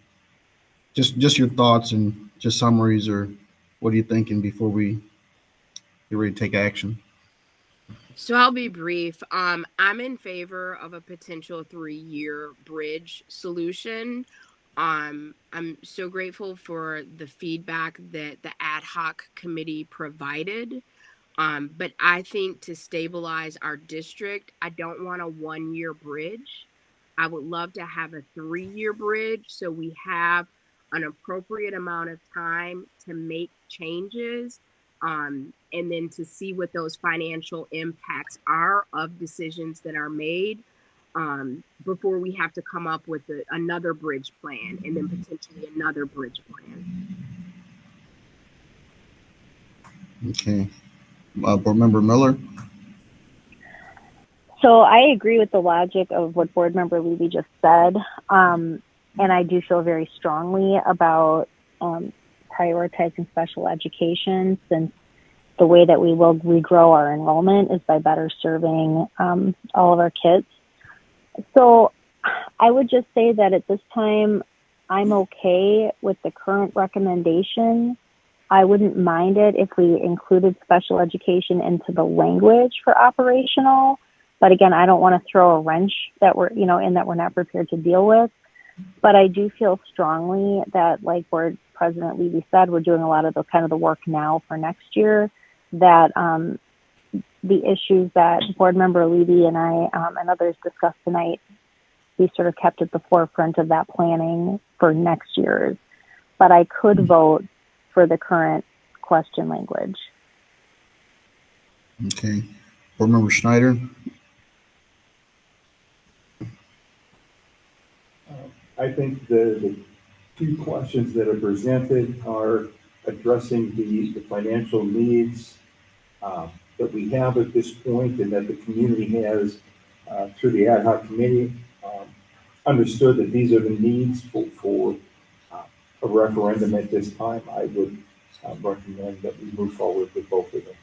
[SPEAKER 1] Just your thoughts and just summaries, or what are you thinking before we get ready to take action?
[SPEAKER 5] So I'll be brief. I'm in favor of a potential 3-year bridge solution. I'm so grateful for the feedback that the ad hoc committee provided. But I think to stabilize our district, I don't want a 1-year bridge. I would love to have a 3-year bridge so we have an appropriate amount of time to make changes, and then to see what those financial impacts are of decisions that are made, before we have to come up with another bridge plan and then potentially another bridge plan.
[SPEAKER 1] Okay. Board Member Miller?
[SPEAKER 4] So I agree with the logic of what Board Member Levy just said. And I do feel very strongly about prioritizing special education, since the way that we will regrow our enrollment is by better serving all of our kids. So I would just say that at this time, I'm okay with the current recommendation. I wouldn't mind it if we included special education into the language for operational. But again, I don't want to throw a wrench that we're not prepared to deal with. But I do feel strongly that, like Board President Levy said, we're doing a lot of the work now for next year, that the issues that Board Member Levy and I and others discussed tonight, we sort of kept at the forefront of that planning for next year's. But I could vote for the current question language.
[SPEAKER 1] Okay. Board Member Schneider?
[SPEAKER 11] I think the two questions that are presented are addressing the financial needs that we have at this point, and that the community has, through the ad hoc committee, understood that these are the needs for a referendum at this time. I would recommend that we move forward with both of them.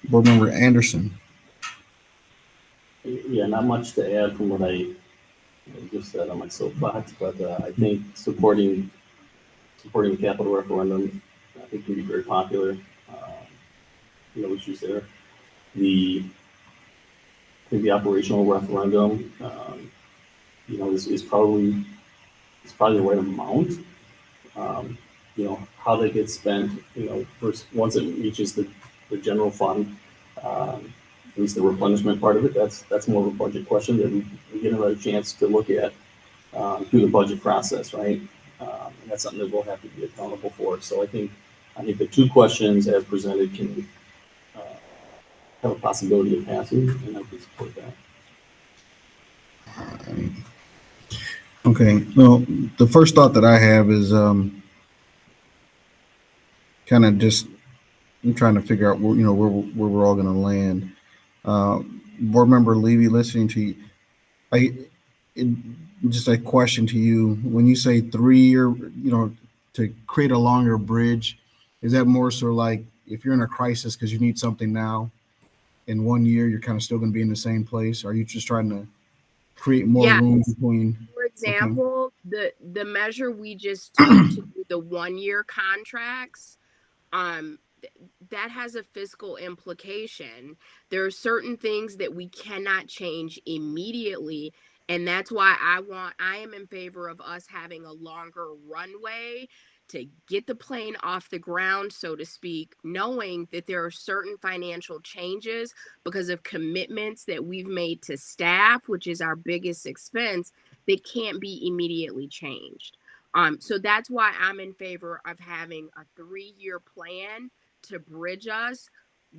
[SPEAKER 1] Board Member Anderson?
[SPEAKER 3] Yeah, not much to add from what I just said on my soapbox, but I think supporting the capital referendum, I think, can be very popular. No issues there. I think the operational referendum, is probably the right amount. How they get spent, first, once it reaches the general fund, at least the replenishment part of it, that's more of a budget question that we get another chance to look at through the budget process, right? And that's something that we'll have to be accountable for. So I think the two questions as presented can have a possibility of passing, and I can support that.
[SPEAKER 1] Okay, well, the first thought that I have is kind of just I'm trying to figure out where where we're all going to land. Uh, Board Member Levy, listening to you, I it, just a question to you. When you say 3 year, to create a longer bridge, is that more so like if you're in a crisis because you need something now, in 1 year you're kind of still going to be in the same place? Are you just trying to create more
[SPEAKER 5] Yeah.
[SPEAKER 1] room between?
[SPEAKER 5] For
[SPEAKER 1] Okay.
[SPEAKER 5] example, the measure we just took to do the 1 year contracts, that has a fiscal implication. There are certain things that we cannot change immediately, and that's why I am in favor of us having a longer runway to get the plane off the ground, so to speak, knowing that there are certain financial changes because of commitments that we've made to staff, which is our biggest expense, that can't be immediately changed. So that's why I'm in favor of having a 3 year plan to bridge us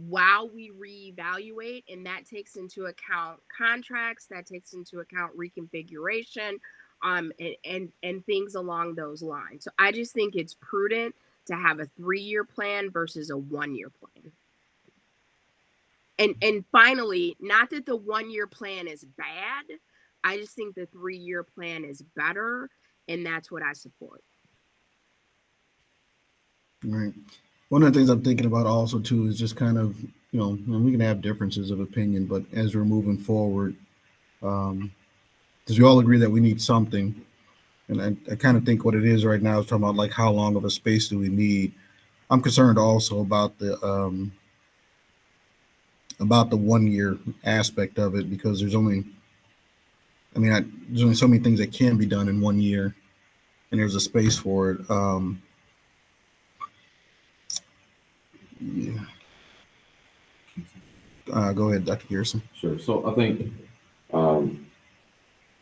[SPEAKER 5] while we reevaluate, and that takes into account contracts, that takes into account reconfiguration, and things along those lines. So I just think it's prudent to have a 3 year plan versus a 1 year plan. And finally, not that the 1 year plan is bad, I just think the 3 year plan is better, and that's what I support.
[SPEAKER 1] Right. One of the things I'm thinking about also too is just kind of, and we can have differences of opinion, but as we're moving forward, because we all agree that we need something, and I kind of think what it is right now is talking about like how long of a space do we need. I'm concerned also about the 1 year aspect of it because there's only, there's only so many things that can be done in 1 year, and there's a space for it. Yeah. Go ahead, Dr. Garrison.
[SPEAKER 6] Sure. So I think,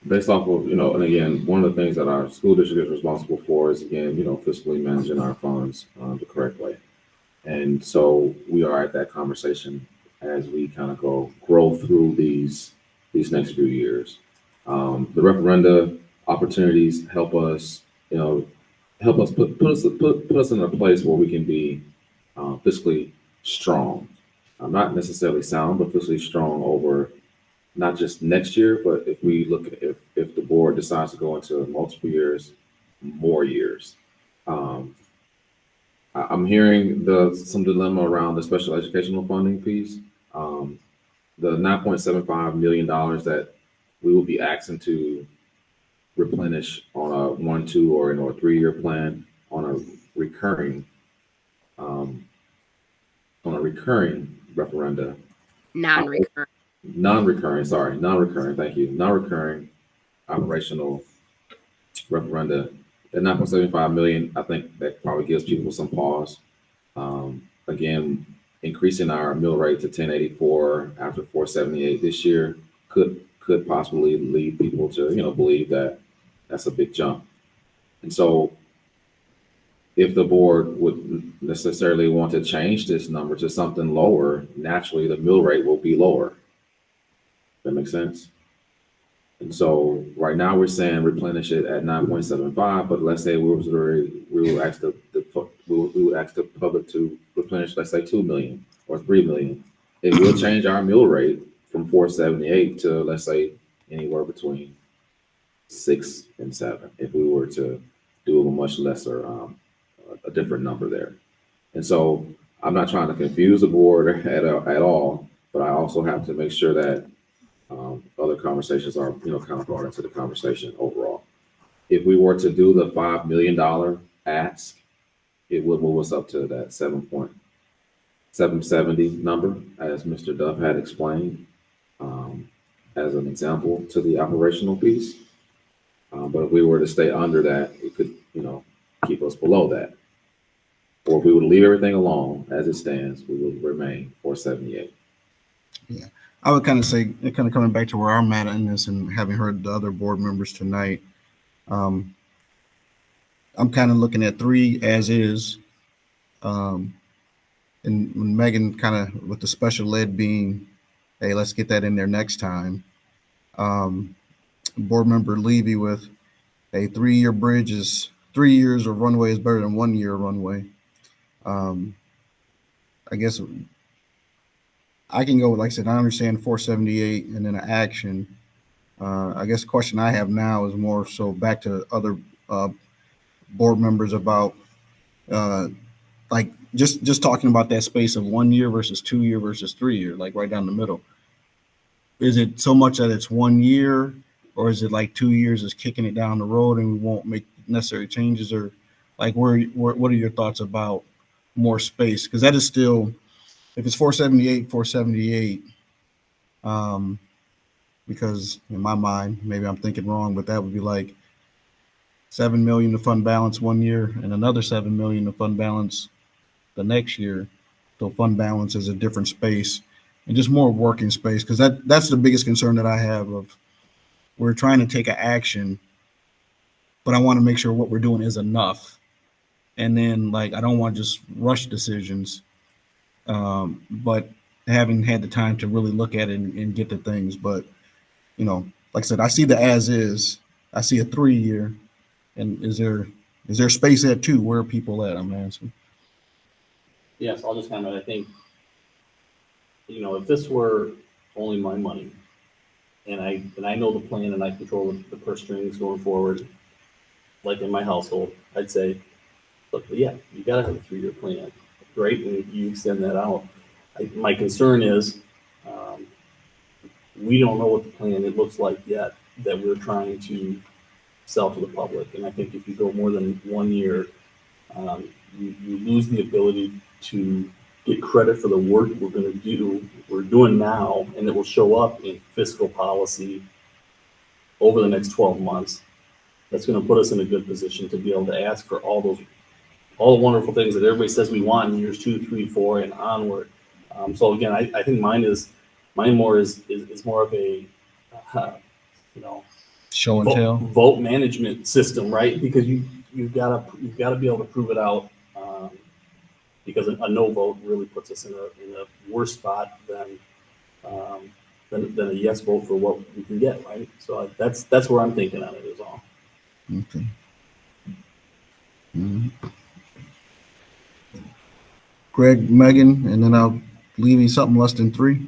[SPEAKER 6] based off of, and again, one of the things that our school district is responsible for is, again, fiscally managing our funds the correct way. And so we are at that conversation as we kind of grow through these next few years. The referenda opportunities help us, put us in a place where we can be fiscally strong. Not necessarily sound, but fiscally strong over not just next year, but if we look at if the board decides to go into multiple years, more years. I'm hearing some dilemma around the special educational funding piece. The $9.75 million that we will be asking to replenish on a 1, 2, or 3 year plan on a recurring referenda. Non-recurring, thank you. Non-recurring operational referenda. At 9.75 million, I think that probably gives people some pause. Again, increasing our mill rate to 1084 after 478 this year could possibly lead people to, believe that that's a big jump. And so if the board would necessarily want to change this number to something lower, naturally the mill rate will be lower. That makes sense? And so right now we're saying replenish it at 9.75, but let's say we would ask the public to replenish, let's say 2 million or 3 million. It will change our mill rate from 478 to, let's say, anywhere between 6 and 7 if we were to do a much lesser, a different number there. And so I'm not trying to confuse the board at all, but I also have to make sure that other conversations are, kind of brought into the conversation overall. If we were to do the $5 million ask, it would move us up to that 7.770 number, as Mr. Duff had explained, as an example to the operational piece. But if we were to stay under that, it could, keep us below that. Or if we would leave everything alone as it stands, we would remain 478.
[SPEAKER 1] Yeah. I would kind of say, kind of coming back to where I'm at in this and having heard the other board members tonight, I'm kind of looking at 3 as is. And when Megan kind of with the special ed being, hey, let's get that in there next time. Board member Levy with, a 3-year bridge is 3 years of runway is better than 1 year runway. I guess I can go with, like I said, I understand 478 and then an action. I guess the question I have now is more so back to other board members about like just talking about that space of 1 year versus 2 year versus 3 year, like right down the middle. Is it so much that it's 1 year, or is it like 2 years is kicking it down the road and we won't make necessary changes? Or like what are your thoughts about more space? Because that is still, if it's 478, because in my mind, maybe I'm thinking wrong, but that would be like 7 million to fund balance 1 year and another 7 million to fund balance the next year. So fund balance is a different space and just more working space, because that's the biggest concern that I have. Of we're trying to take an action, but I want to make sure what we're doing is enough. And then like I don't want to just rush decisions, but having had the time to really look at it and get the things. But you know, like I said, I see the as is. I see a 3 year, and is there space at 2? Where are people at? I'm asking.
[SPEAKER 3] Yes, I'll just comment. I think, if this were only my money, and I know the plan and I control the purse strings going forward, like in my household, I'd say, look, yeah, you gotta have a 3-year plan, great, and you extend that out. My concern is, we don't know what the plan it looks like yet that we're trying to sell to the public, and I think if you go more than 1 year, you lose the ability to get credit for the work we're doing now, and it will show up in fiscal policy over the next 12 months. That's going to put us in a good position to be able to ask for all the wonderful things that everybody says we want in years 2, 3, 4, and onward. So again, I think mine is more of a,
[SPEAKER 1] Show and tell.
[SPEAKER 3] vote management system, right? Because you've got to be able to prove it out. Because a no vote really puts us in a worse spot than a yes vote for what we can get, right? So that's where I'm thinking on it is all.
[SPEAKER 1] Okay. Mm-hmm. Greg, Megan, and then I'll leave you something less than 3.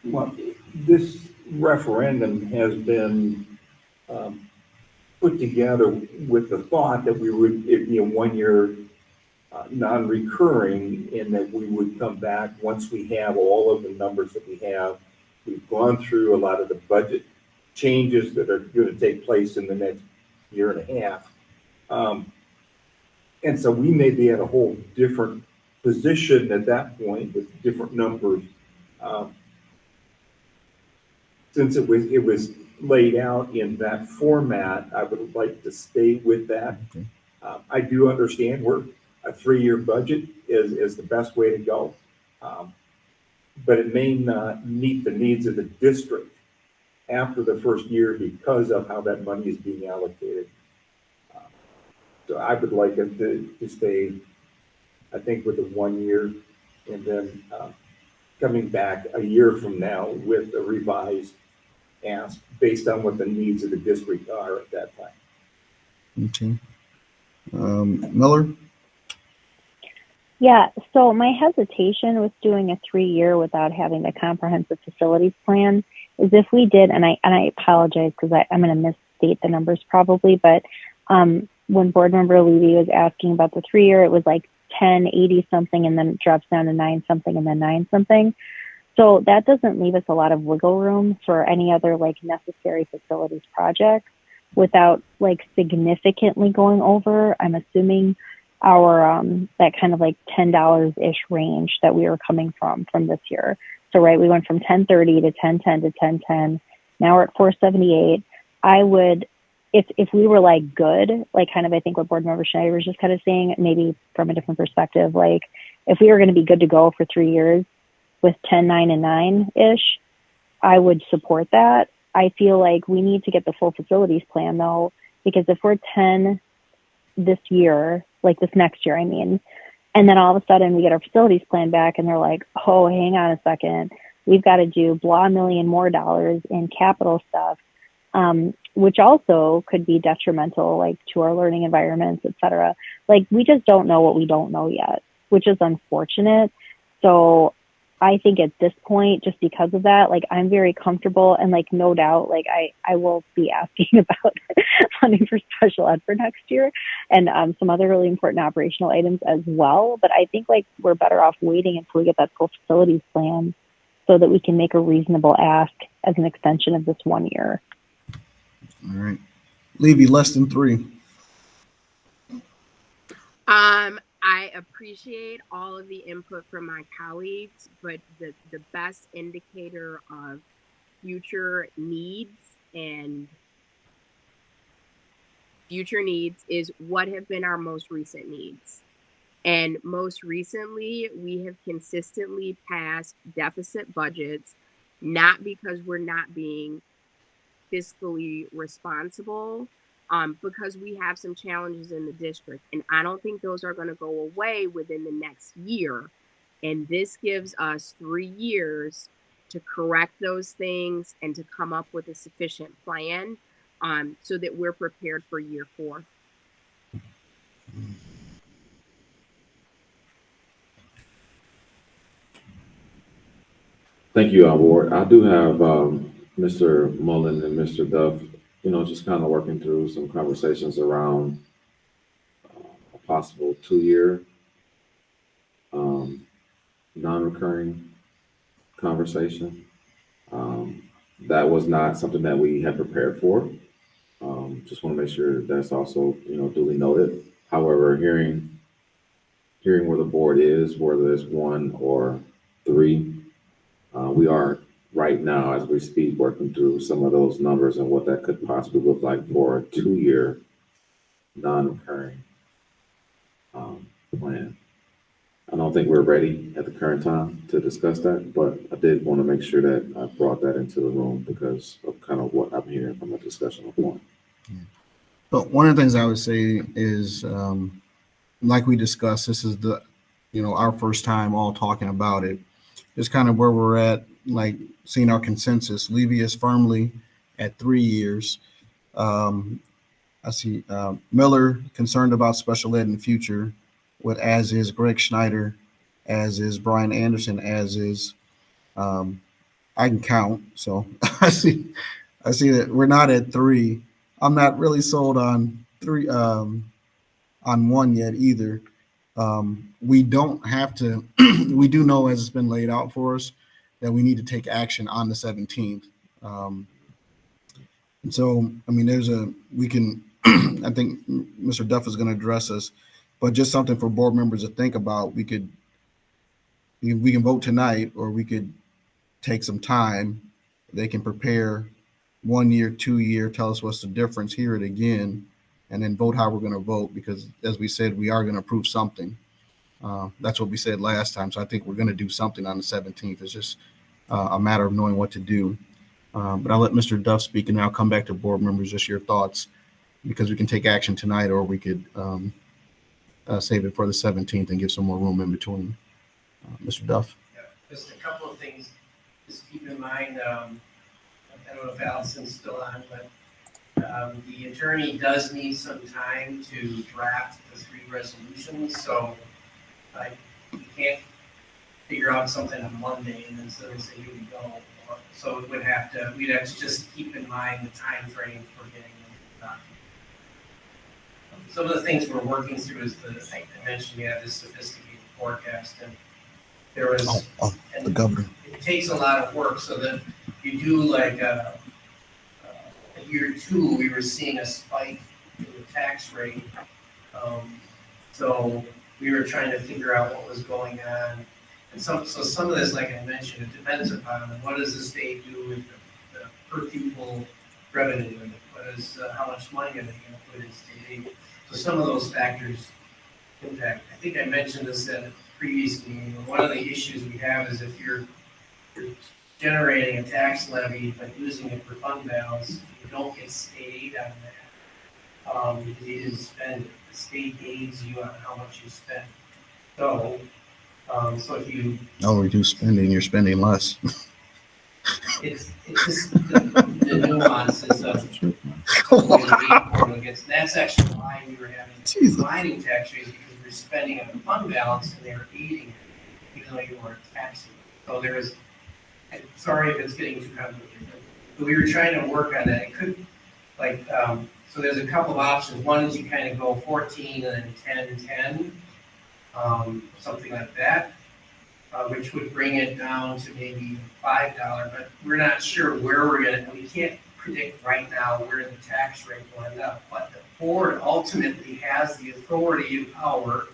[SPEAKER 11] Well, this referendum has been put together with the thought that we would, 1 year non-recurring, and that we would come back once we have all of the numbers that we have. We've gone through a lot of the budget changes that are going to take place in the next year and a half. And so we may be at a whole different position at that point with different numbers. Since it was laid out in that format, I would like to stay with that.
[SPEAKER 1] Okay.
[SPEAKER 11] I do understand a 3-year budget is the best way to go, but it may not meet the needs of the district after the first year because of how that money is being allocated. So I would like it to stay, I think, with the 1 year, and then coming back a year from now with a revised ask based on what the needs of the district are at that time.
[SPEAKER 1] Okay. Miller?
[SPEAKER 4] Yeah, so my hesitation with doing a 3-year without having the comprehensive facilities plan is if we did, and I apologize because I'm going to misstate the numbers probably, but when board member Levy was asking about the 3-year, it was like 1080 something, and then it drops down to 9 something, and then 9 something. So that doesn't leave us a lot of wiggle room for any other like necessary facilities projects without like significantly going over, I'm assuming, our that kind of like $10-ish range that we were coming from this year. So right, we went from 1030 to 1010 to 1010. Now we're at 478. I would, if we were like good, like kind of I think what board member Schneider was just kind of saying, maybe from a different perspective, like if we were going to be good to go for 3 years with 10, 9, and 9-ish, I would support that. I feel like we need to get the full facilities plan though, because if we're 10 this year, like this next year, I mean, and then all of a sudden we get our facilities plan back and they're like, oh, hang on a second, we've got to do blah million more dollars in capital stuff. which also could be detrimental, like to our learning environments, et cetera. Like, we just don't know what we don't know yet, which is unfortunate. So I think at this point, just because of that, like, I'm very comfortable, and like, no doubt, like I will be asking about funding for special ed for next year, and some other really important operational items as well. But I think like we're better off waiting until we get that full facilities plan so that we can make a reasonable ask as an extension of this 1 year.
[SPEAKER 1] All right. Levy, less than 3.
[SPEAKER 5] I appreciate all of the input from my colleagues, but the best indicator of future needs is what have been our most recent needs. And most recently, we have consistently passed deficit budgets, not because we're not being fiscally responsible, because we have some challenges in the district. And I don't think those are going to go away within the next year. And this gives us 3 years to correct those things and to come up with a sufficient plan, so that we're prepared for year 4.
[SPEAKER 6] Thank you, Ward. I do have Mr. Mullen and Mr. Duff, just kind of working through some conversations around a possible 2-year non-recurring conversation. That was not something that we had prepared for. Just want to make sure that's also, duly noted. However, hearing where the board is, whether it's 1 or 3, we are right now, as we speak, working through some of those numbers and what that could possibly look like for a 2-year non-recurring plan. I don't think we're ready at the current time to discuss that, but I did want to make sure that I brought that into the room because of kind of what I'm hearing from the discussion point.
[SPEAKER 1] But one of the things I would say is, like we discussed, this is our first time all talking about it. It's kind of where we're at, like seeing our consensus. Levy is firmly at 3 years. I see Miller concerned about special ed in the future, as is Greg Schneider, as is Brian Anderson, as is I can count. So I see that we're not at 3. I'm not really sold on 3 on 1 yet either. We don't have to, we do know, as it's been laid out for us, that we need to take action on the 17th. And so, I mean, we can, I think Mr. Duff is going to address us, but just something for board members to think about. We can vote tonight, or we could take some time. They can prepare 1 year, 2 year, tell us what's the difference, hear it again, and then vote how we're going to vote, because as we said, we are going to approve something. That's what we said last time. So I think we're going to do something on the 17th. It's just a matter of knowing what to do. But I'll let Mr. Duff speak, and then I'll come back to board members, just your thoughts, because we can take action tonight, or we could save it for the 17th and give some more room in between. Mr. Duff.
[SPEAKER 7] Yeah, just a couple of things. Just keep in mind, I don't know if Allison's still on, but the attorney does need some time to draft the 3 resolutions. So we can't figure out something on Monday and then suddenly say, here we go. So we'd have to just keep in mind the time frame for getting them done. Some of the things we're working through is I mentioned we have this sophisticated forecast, and there was
[SPEAKER 1] the governor.
[SPEAKER 7] It takes a lot of work, so that you do like a year 2, we were seeing a spike in the tax rate. So we were trying to figure out what was going on. And some of this, like I mentioned, it depends upon what does the state do with the per pupil revenue, and how much money are they going to put in state aid. So some of those factors impact. I think I mentioned this at a previous meeting. One of the issues we have is if you're generating a tax levy but using it for fund balance, you don't get state aid on that because you didn't spend it. The state aids you on how much you spend. So if you
[SPEAKER 1] reduce spending, you're spending less.
[SPEAKER 7] it's just the nuances of the way the rate formula gets. That's actually why we were having declining tax rates, because we're spending on the fund balance and they were eating it, even though you weren't taxing. So there was, sorry if it's getting too complicated, but we were trying to work on that. It could, like, so there's a couple of options. One is you kind of go 14 and then 10, 10, something like that. Which would bring it down to maybe $5, but we're not sure where we can't predict right now where the tax rate will end up. But the board ultimately has the authority and power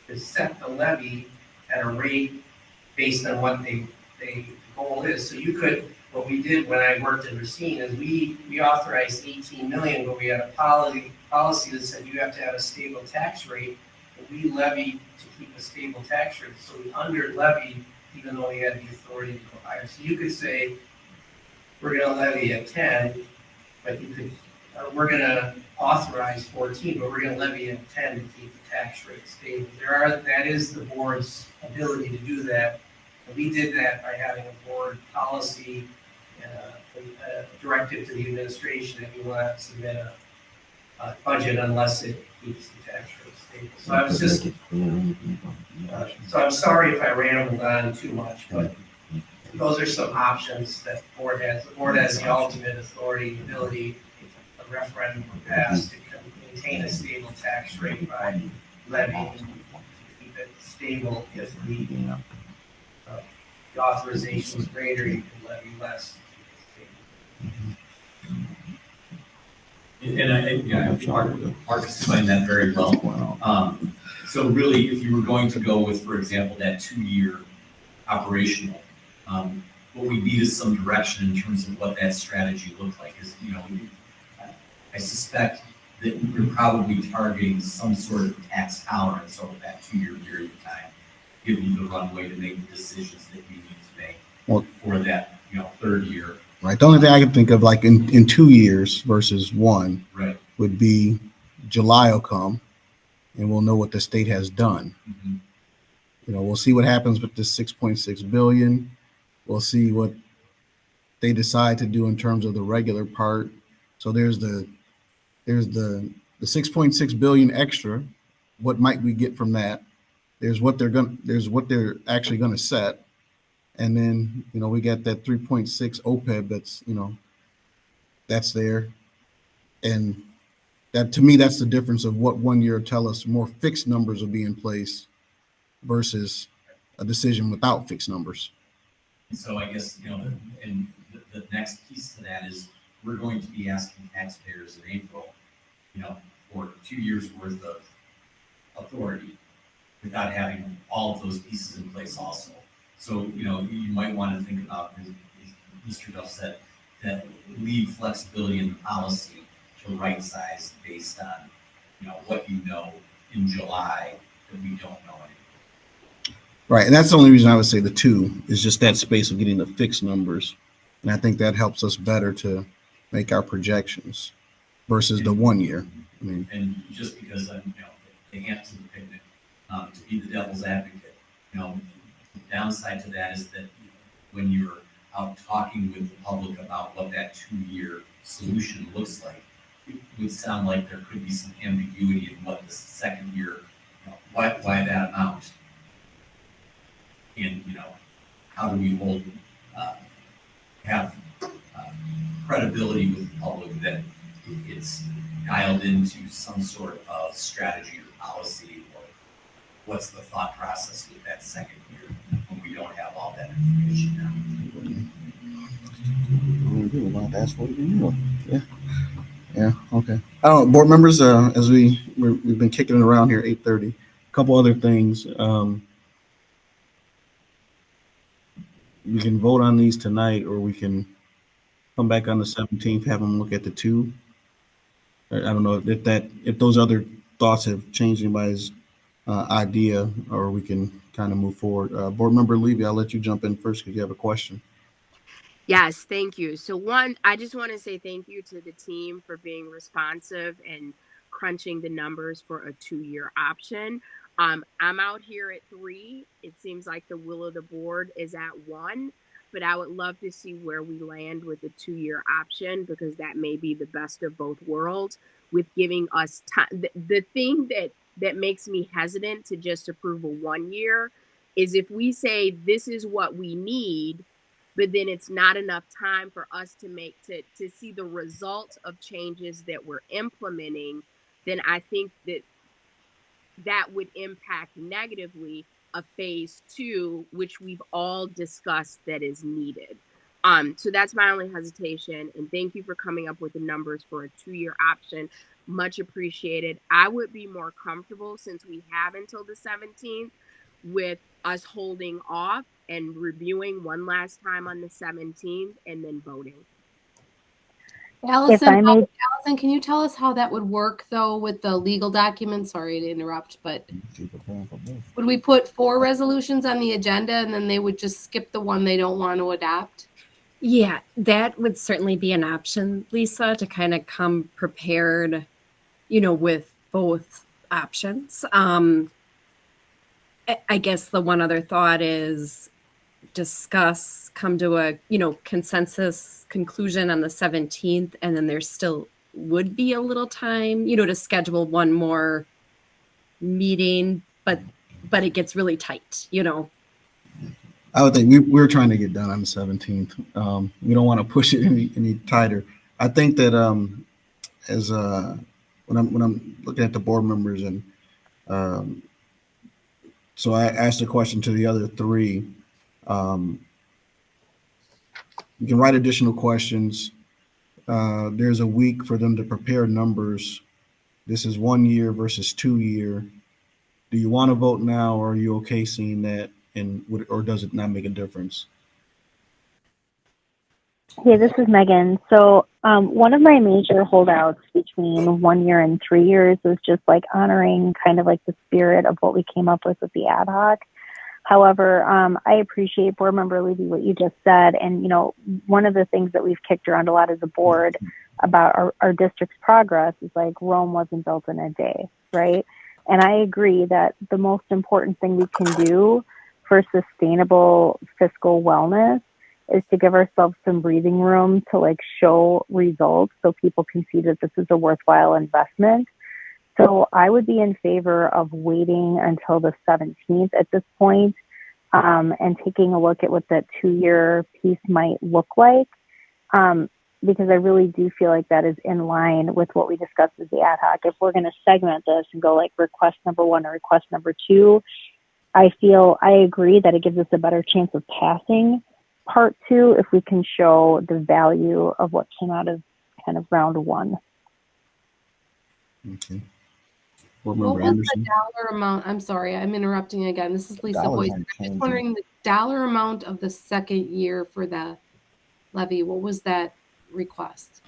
[SPEAKER 7] to set the levy at a rate based on what the goal is. So you could, what we did when I worked in Racine is we authorized 18 million, but we had a policy that said you have to have a stable tax rate, and we levied to keep a stable tax rate. So we under levied even though we had the authority to go higher. So you could say, we're gonna levy at 10, but you could, we're gonna authorize 14, but we're gonna levy at 10 to keep the tax rate stable. That is the board's ability to do that. And we did that by having a board policy, directive to the administration that you will not submit a budget unless it keeps the tax rate stable. So I was just, so I'm sorry if I rambled on too much, but those are some options that the board has. The board has the ultimate authority, the ability, if a referendum were passed, to maintain a stable tax rate by levying to keep it stable. If the authorization is greater, you can levy less.
[SPEAKER 8] And I think Mark explained that very well. So really, if you were going to go with, for example, that 2-year operational, what we need is some direction in terms of what that strategy looked like. Is, I suspect that you're probably targeting some sort of tax tolerance over that 2-year period of time, giving you the runway to make the decisions that you need to make for that, third year.
[SPEAKER 1] Right. The only thing I can think of, like in 2 years versus one,
[SPEAKER 8] right,
[SPEAKER 1] would be July will come, and we'll know what the state has done.
[SPEAKER 8] Mm-hmm.
[SPEAKER 1] We'll see what happens with the 6.6 billion. We'll see what they decide to do in terms of the regular part. So there's the 6.6 billion extra. What might we get from that? There's what they're actually gonna set. And then, we got that 3.6 OPEB that's there. And that, to me, that's the difference of what 1 year tell us more fixed numbers will be in place versus a decision without fixed numbers.
[SPEAKER 8] So I guess, and the next piece to that is we're going to be asking taxpayers in April, for 2 years worth of authority without having all of those pieces in place also. So, you might want to think about, as Mr. Duff said, that leave flexibility in the policy to right size based on, what in July that we don't know anymore.
[SPEAKER 1] Right. And that's the only reason I would say the 2 is just that space of getting the fixed numbers. And I think that helps us better to make our projections versus the 1 year.
[SPEAKER 8] And just because I'm, the ant to the picnic, to be the devil's advocate, the downside to that is that when you're out talking with the public about what that 2-year solution looks like, it would sound like there could be some ambiguity in what the second year, why that amount, and how do we have credibility with the public that it's dialed into some sort of strategy or policy, or what's the thought process with that second year when we don't have all that information now.
[SPEAKER 1] Yeah. Okay. I don't know, board members, as we've been kicking it around here, 8:30. A couple other things. We can vote on these tonight, or we can come back on the 17th, have them look at the 2. I don't know if those other thoughts have changed anybody's idea, or we can kind of move forward. Board member Levy, I'll let you jump in first because you have a question.
[SPEAKER 5] Yes, thank you. So one, I just want to say thank you to the team for being responsive and crunching the numbers for a 2-year option. I'm out here at 3. It seems like the will of the board is at 1. but I would love to see where we land with the 2-year option, because that may be the best of both worlds with giving us time. The thing that makes me hesitant to just approve a 1 year is if we say this is what we need, but then it's not enough time for us to see the results of changes that we're implementing, then I think that would impact negatively a phase 2, which we've all discussed that is needed. So that's my only hesitation. And thank you for coming up with the numbers for a 2-year option. Much appreciated. I would be more comfortable, since we have until the 17th, with us holding off and reviewing one last time on the 17th and then voting.
[SPEAKER 10] Allison,
[SPEAKER 4] If I may-
[SPEAKER 10] Allison, can you tell us how that would work though with the legal documents? Sorry to interrupt, but would we put 4 resolutions on the agenda and then they would just skip the one they don't want to adopt?
[SPEAKER 9] Yeah, that would certainly be an option, Lisa, to kind of come prepared, with both options. I guess the one other thought is discuss, come to a, consensus conclusion on the 17th, and then there still would be a little time, to schedule one more meeting, but it gets really tight,
[SPEAKER 1] I would think we're trying to get done on the 17th. We don't want to push it any tighter. I think that as when I'm looking at the board members, and so I asked a question to the other 3. You can write additional questions. There's a week for them to prepare numbers. This is 1 year versus 2 year. Do you want to vote now, or are you okay seeing that, or does it not make a difference?
[SPEAKER 4] Hey, this is Megan. So one of my major holdouts between 1 year and 3 years is just like honoring kind of like the spirit of what we came up with the ad hoc. However, I appreciate Board Member Levy, what you just said. And, one of the things that we've kicked around a lot as a board about our district's progress is like Rome wasn't built in a day, right? And I agree that the most important thing we can do for sustainable fiscal wellness is to give ourselves some breathing room to like show results so people can see that this is a worthwhile investment. So I would be in favor of waiting until the 17th at this point, and taking a look at what that 2-year piece might look like, because I really do feel like that is in line with what we discussed as the ad hoc. If we're going to segment this and go like request number 1 or request number 2, I agree that it gives us a better chance of passing part 2 if we can show the value of what came out of kind of round 1.
[SPEAKER 1] Okay.
[SPEAKER 10] What was the dollar amount? I'm sorry, I'm interrupting again. This is Lisa Boyce. I'm just wondering the dollar amount of the 2nd year for the levy. What was that request?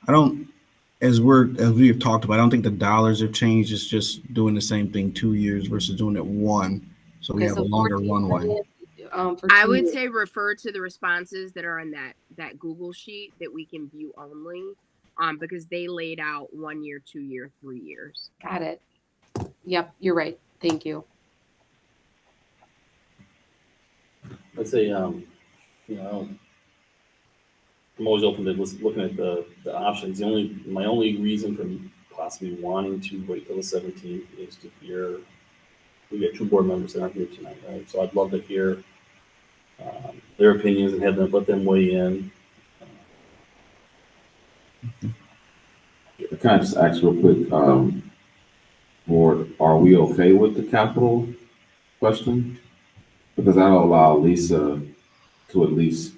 [SPEAKER 1] As we have talked about, I don't think the dollars have changed. It's just doing the same thing 2 years versus doing it 1. So we have a longer runway.
[SPEAKER 5] I would say refer to the responses that are on that Google sheet that we can view only, because they laid out 1 year, 2 year, 3 years.
[SPEAKER 10] Got it. Yep, you're right. Thank you.
[SPEAKER 3] I'd say, I'm always open to looking at the options. My only reason for possibly wanting to wait till the 17th is to hear. We get 2 board members that aren't here tonight, right? So I'd love to hear their opinions and let them weigh in.
[SPEAKER 6] Can I just ask real quick, board, are we okay with the capital question? Because that'll allow Lisa to at least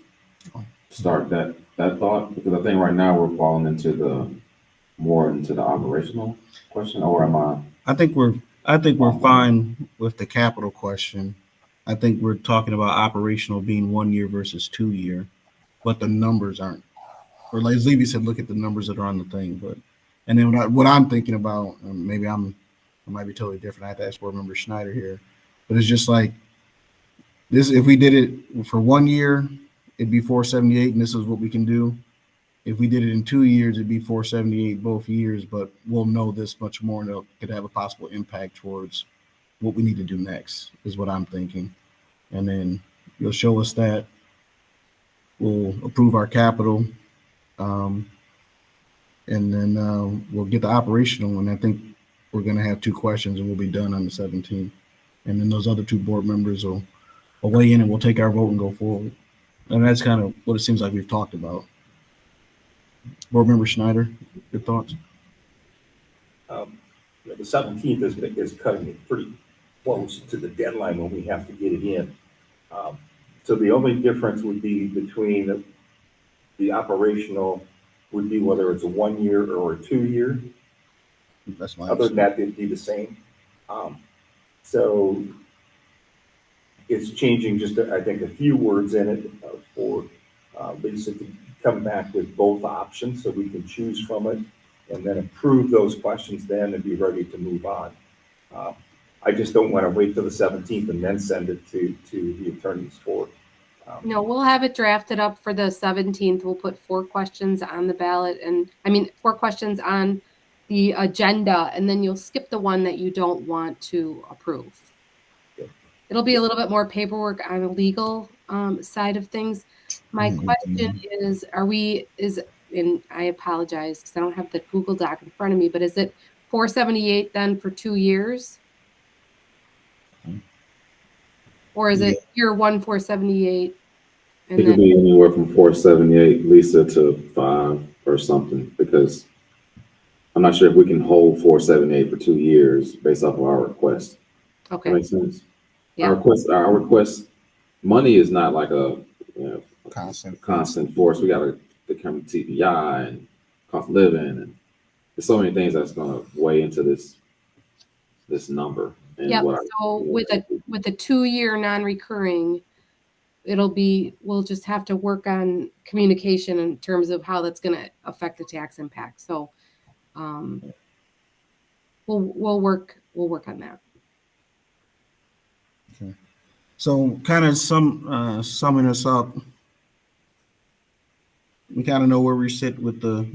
[SPEAKER 6] start that thought, because I think right now we're falling into the operational question, or am I?
[SPEAKER 1] I think we're fine with the capital question. I think we're talking about operational being 1 year versus 2 year, but the numbers aren't. Or like Levy said, look at the numbers that are on the thing. And then what I'm thinking about, maybe I might be totally different. I have to ask Board Member Schneider here, but it's just like this. If we did it for 1 year, it'd be 478, and this is what we can do. If we did it in 2 years, it'd be 478 both years, but we'll know this much more, and it could have a possible impact towards what we need to do next, is what I'm thinking. And then you'll show us that we'll approve our capital. Um, and then we'll get the operational, and I think we're going to have 2 questions, and we'll be done on the 17th. And then those other 2 board members will weigh in, and we'll take our vote and go forward. And that's kind of what it seems like we've talked about. Board Member Schneider, your thoughts?
[SPEAKER 11] The 17th is cutting it pretty close to the deadline when we have to get it in. So the only difference would be between the operational would be whether it's a 1 year or a 2 year.
[SPEAKER 1] That's my
[SPEAKER 11] Other than that, they'd be the same. So it's changing just, I think, a few words in it for Lisa to come back with both options so we can choose from it and then approve those questions then and be ready to move on. I just don't want to wait till the 17th and then send it to the attorneys for.
[SPEAKER 10] No, we'll have it drafted up for the 17th. We'll put 4 questions on the ballot, and 4 questions on the agenda, and then you'll skip the one that you don't want to approve.
[SPEAKER 11] Yeah.
[SPEAKER 10] It'll be a little bit more paperwork on the legal side of things. My question is, and I apologize because I don't have the Google Doc in front of me, but is it 478 then for 2 years? Or is it year 1, 478? And
[SPEAKER 6] It could be anywhere from 478, Lisa, to 5 or something, because I'm not sure if we can hold 478 for 2 years based off of our request.
[SPEAKER 10] Okay.
[SPEAKER 6] That makes sense.
[SPEAKER 10] Yeah.
[SPEAKER 6] Our request, money is not like a
[SPEAKER 1] constant
[SPEAKER 6] force. We got to become TPI and cost of living, and there's so many things that's going to weigh into this number. And
[SPEAKER 10] yeah. So with a 2-year non-recurring, we'll just have to work on communication in terms of how that's going to affect the tax impact. So we'll work on that.
[SPEAKER 1] Okay. So kind of summing us up, we kind of know where we sit with the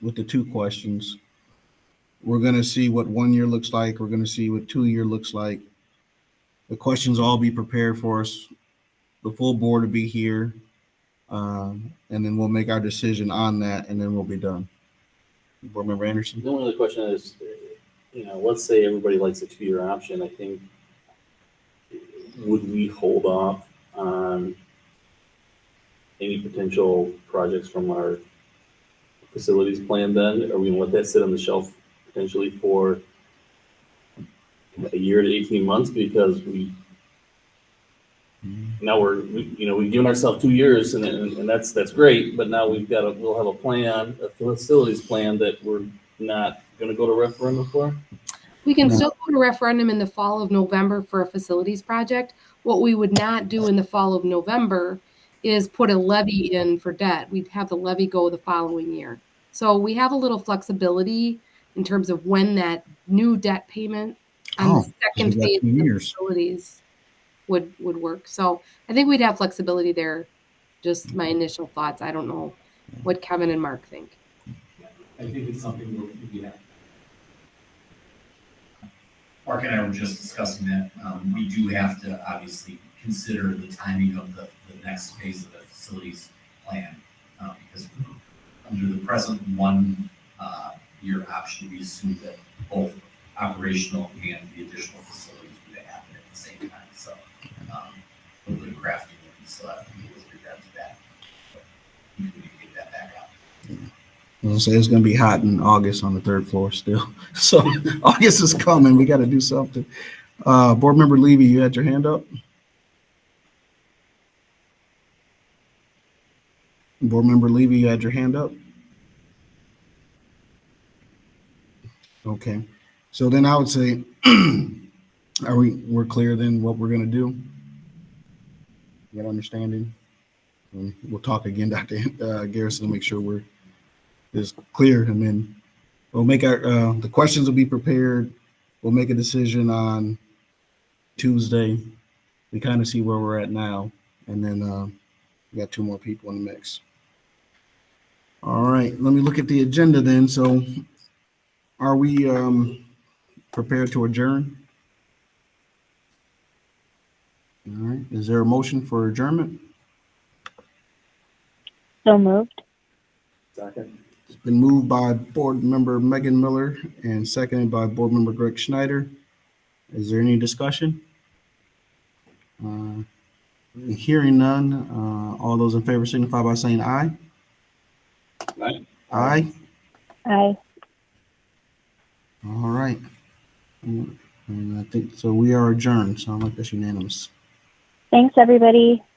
[SPEAKER 1] with the 2 questions. We're going to see what 1 year looks like. We're going to see what 2 year looks like. The questions will all be prepared for us. The full board will be here. And then we'll make our decision on that, and then we'll be done. Board Member Anderson?
[SPEAKER 3] The only other question is, let's say everybody likes a 2-year option. I think, would we hold off on any potential projects from our facilities plan then? Are we gonna let that sit on the shelf potentially for a year to 18 months? Because now we've given ourselves 2 years and that's great, but now we'll have a plan, a facilities plan that we're not gonna go to referendum for?
[SPEAKER 10] We can still go to referendum in the fall of November for a facilities project. What we would not do in the fall of November is put a levy in for debt. We'd have the levy go the following year. So we have a little flexibility in terms of when that new debt payment on the second phase of the facilities would work. So I think we'd have flexibility there. Just my initial thoughts. I don't know what Kevin and Mark think.
[SPEAKER 8] I think it's something we have. Mark and I were just discussing that. We do have to obviously consider the timing of the next phase of the facilities plan, because under the present 1 year option, we assume that both operational and the additional facilities would happen at the same time. So a little bit of crafting that we still have to do with regard to that. But we can get that back out.
[SPEAKER 1] I'll say it's going to be hot in August on the 3rd floor still. So August is coming. We got to do something. Board Member Levy, you had your hand up? Board Member Levy, you had your hand up? Okay. So then I would say, we're clear then what we're going to do? You got understanding? We'll talk again, Dr. Garrison, to make sure we're is clear, and then we'll make the questions will be prepared. We'll make a decision on Tuesday. We kind of see where we're at now, and then we got 2 more people in the mix. All right, let me look at the agenda then. So are we prepared to adjourn? All right, is there a motion for adjournment?
[SPEAKER 4] So moved.
[SPEAKER 11] Second.
[SPEAKER 1] It's been moved by Board Member Megan Miller and seconded by Board Member Greg Schneider. Is there any discussion? Hearing none, all those in favor signify by saying aye.
[SPEAKER 3] Aye.
[SPEAKER 1] Aye.
[SPEAKER 4] Aye.
[SPEAKER 1] All right. And I think, so we are adjourned, so I like that's unanimous.
[SPEAKER 4] Thanks, everybody.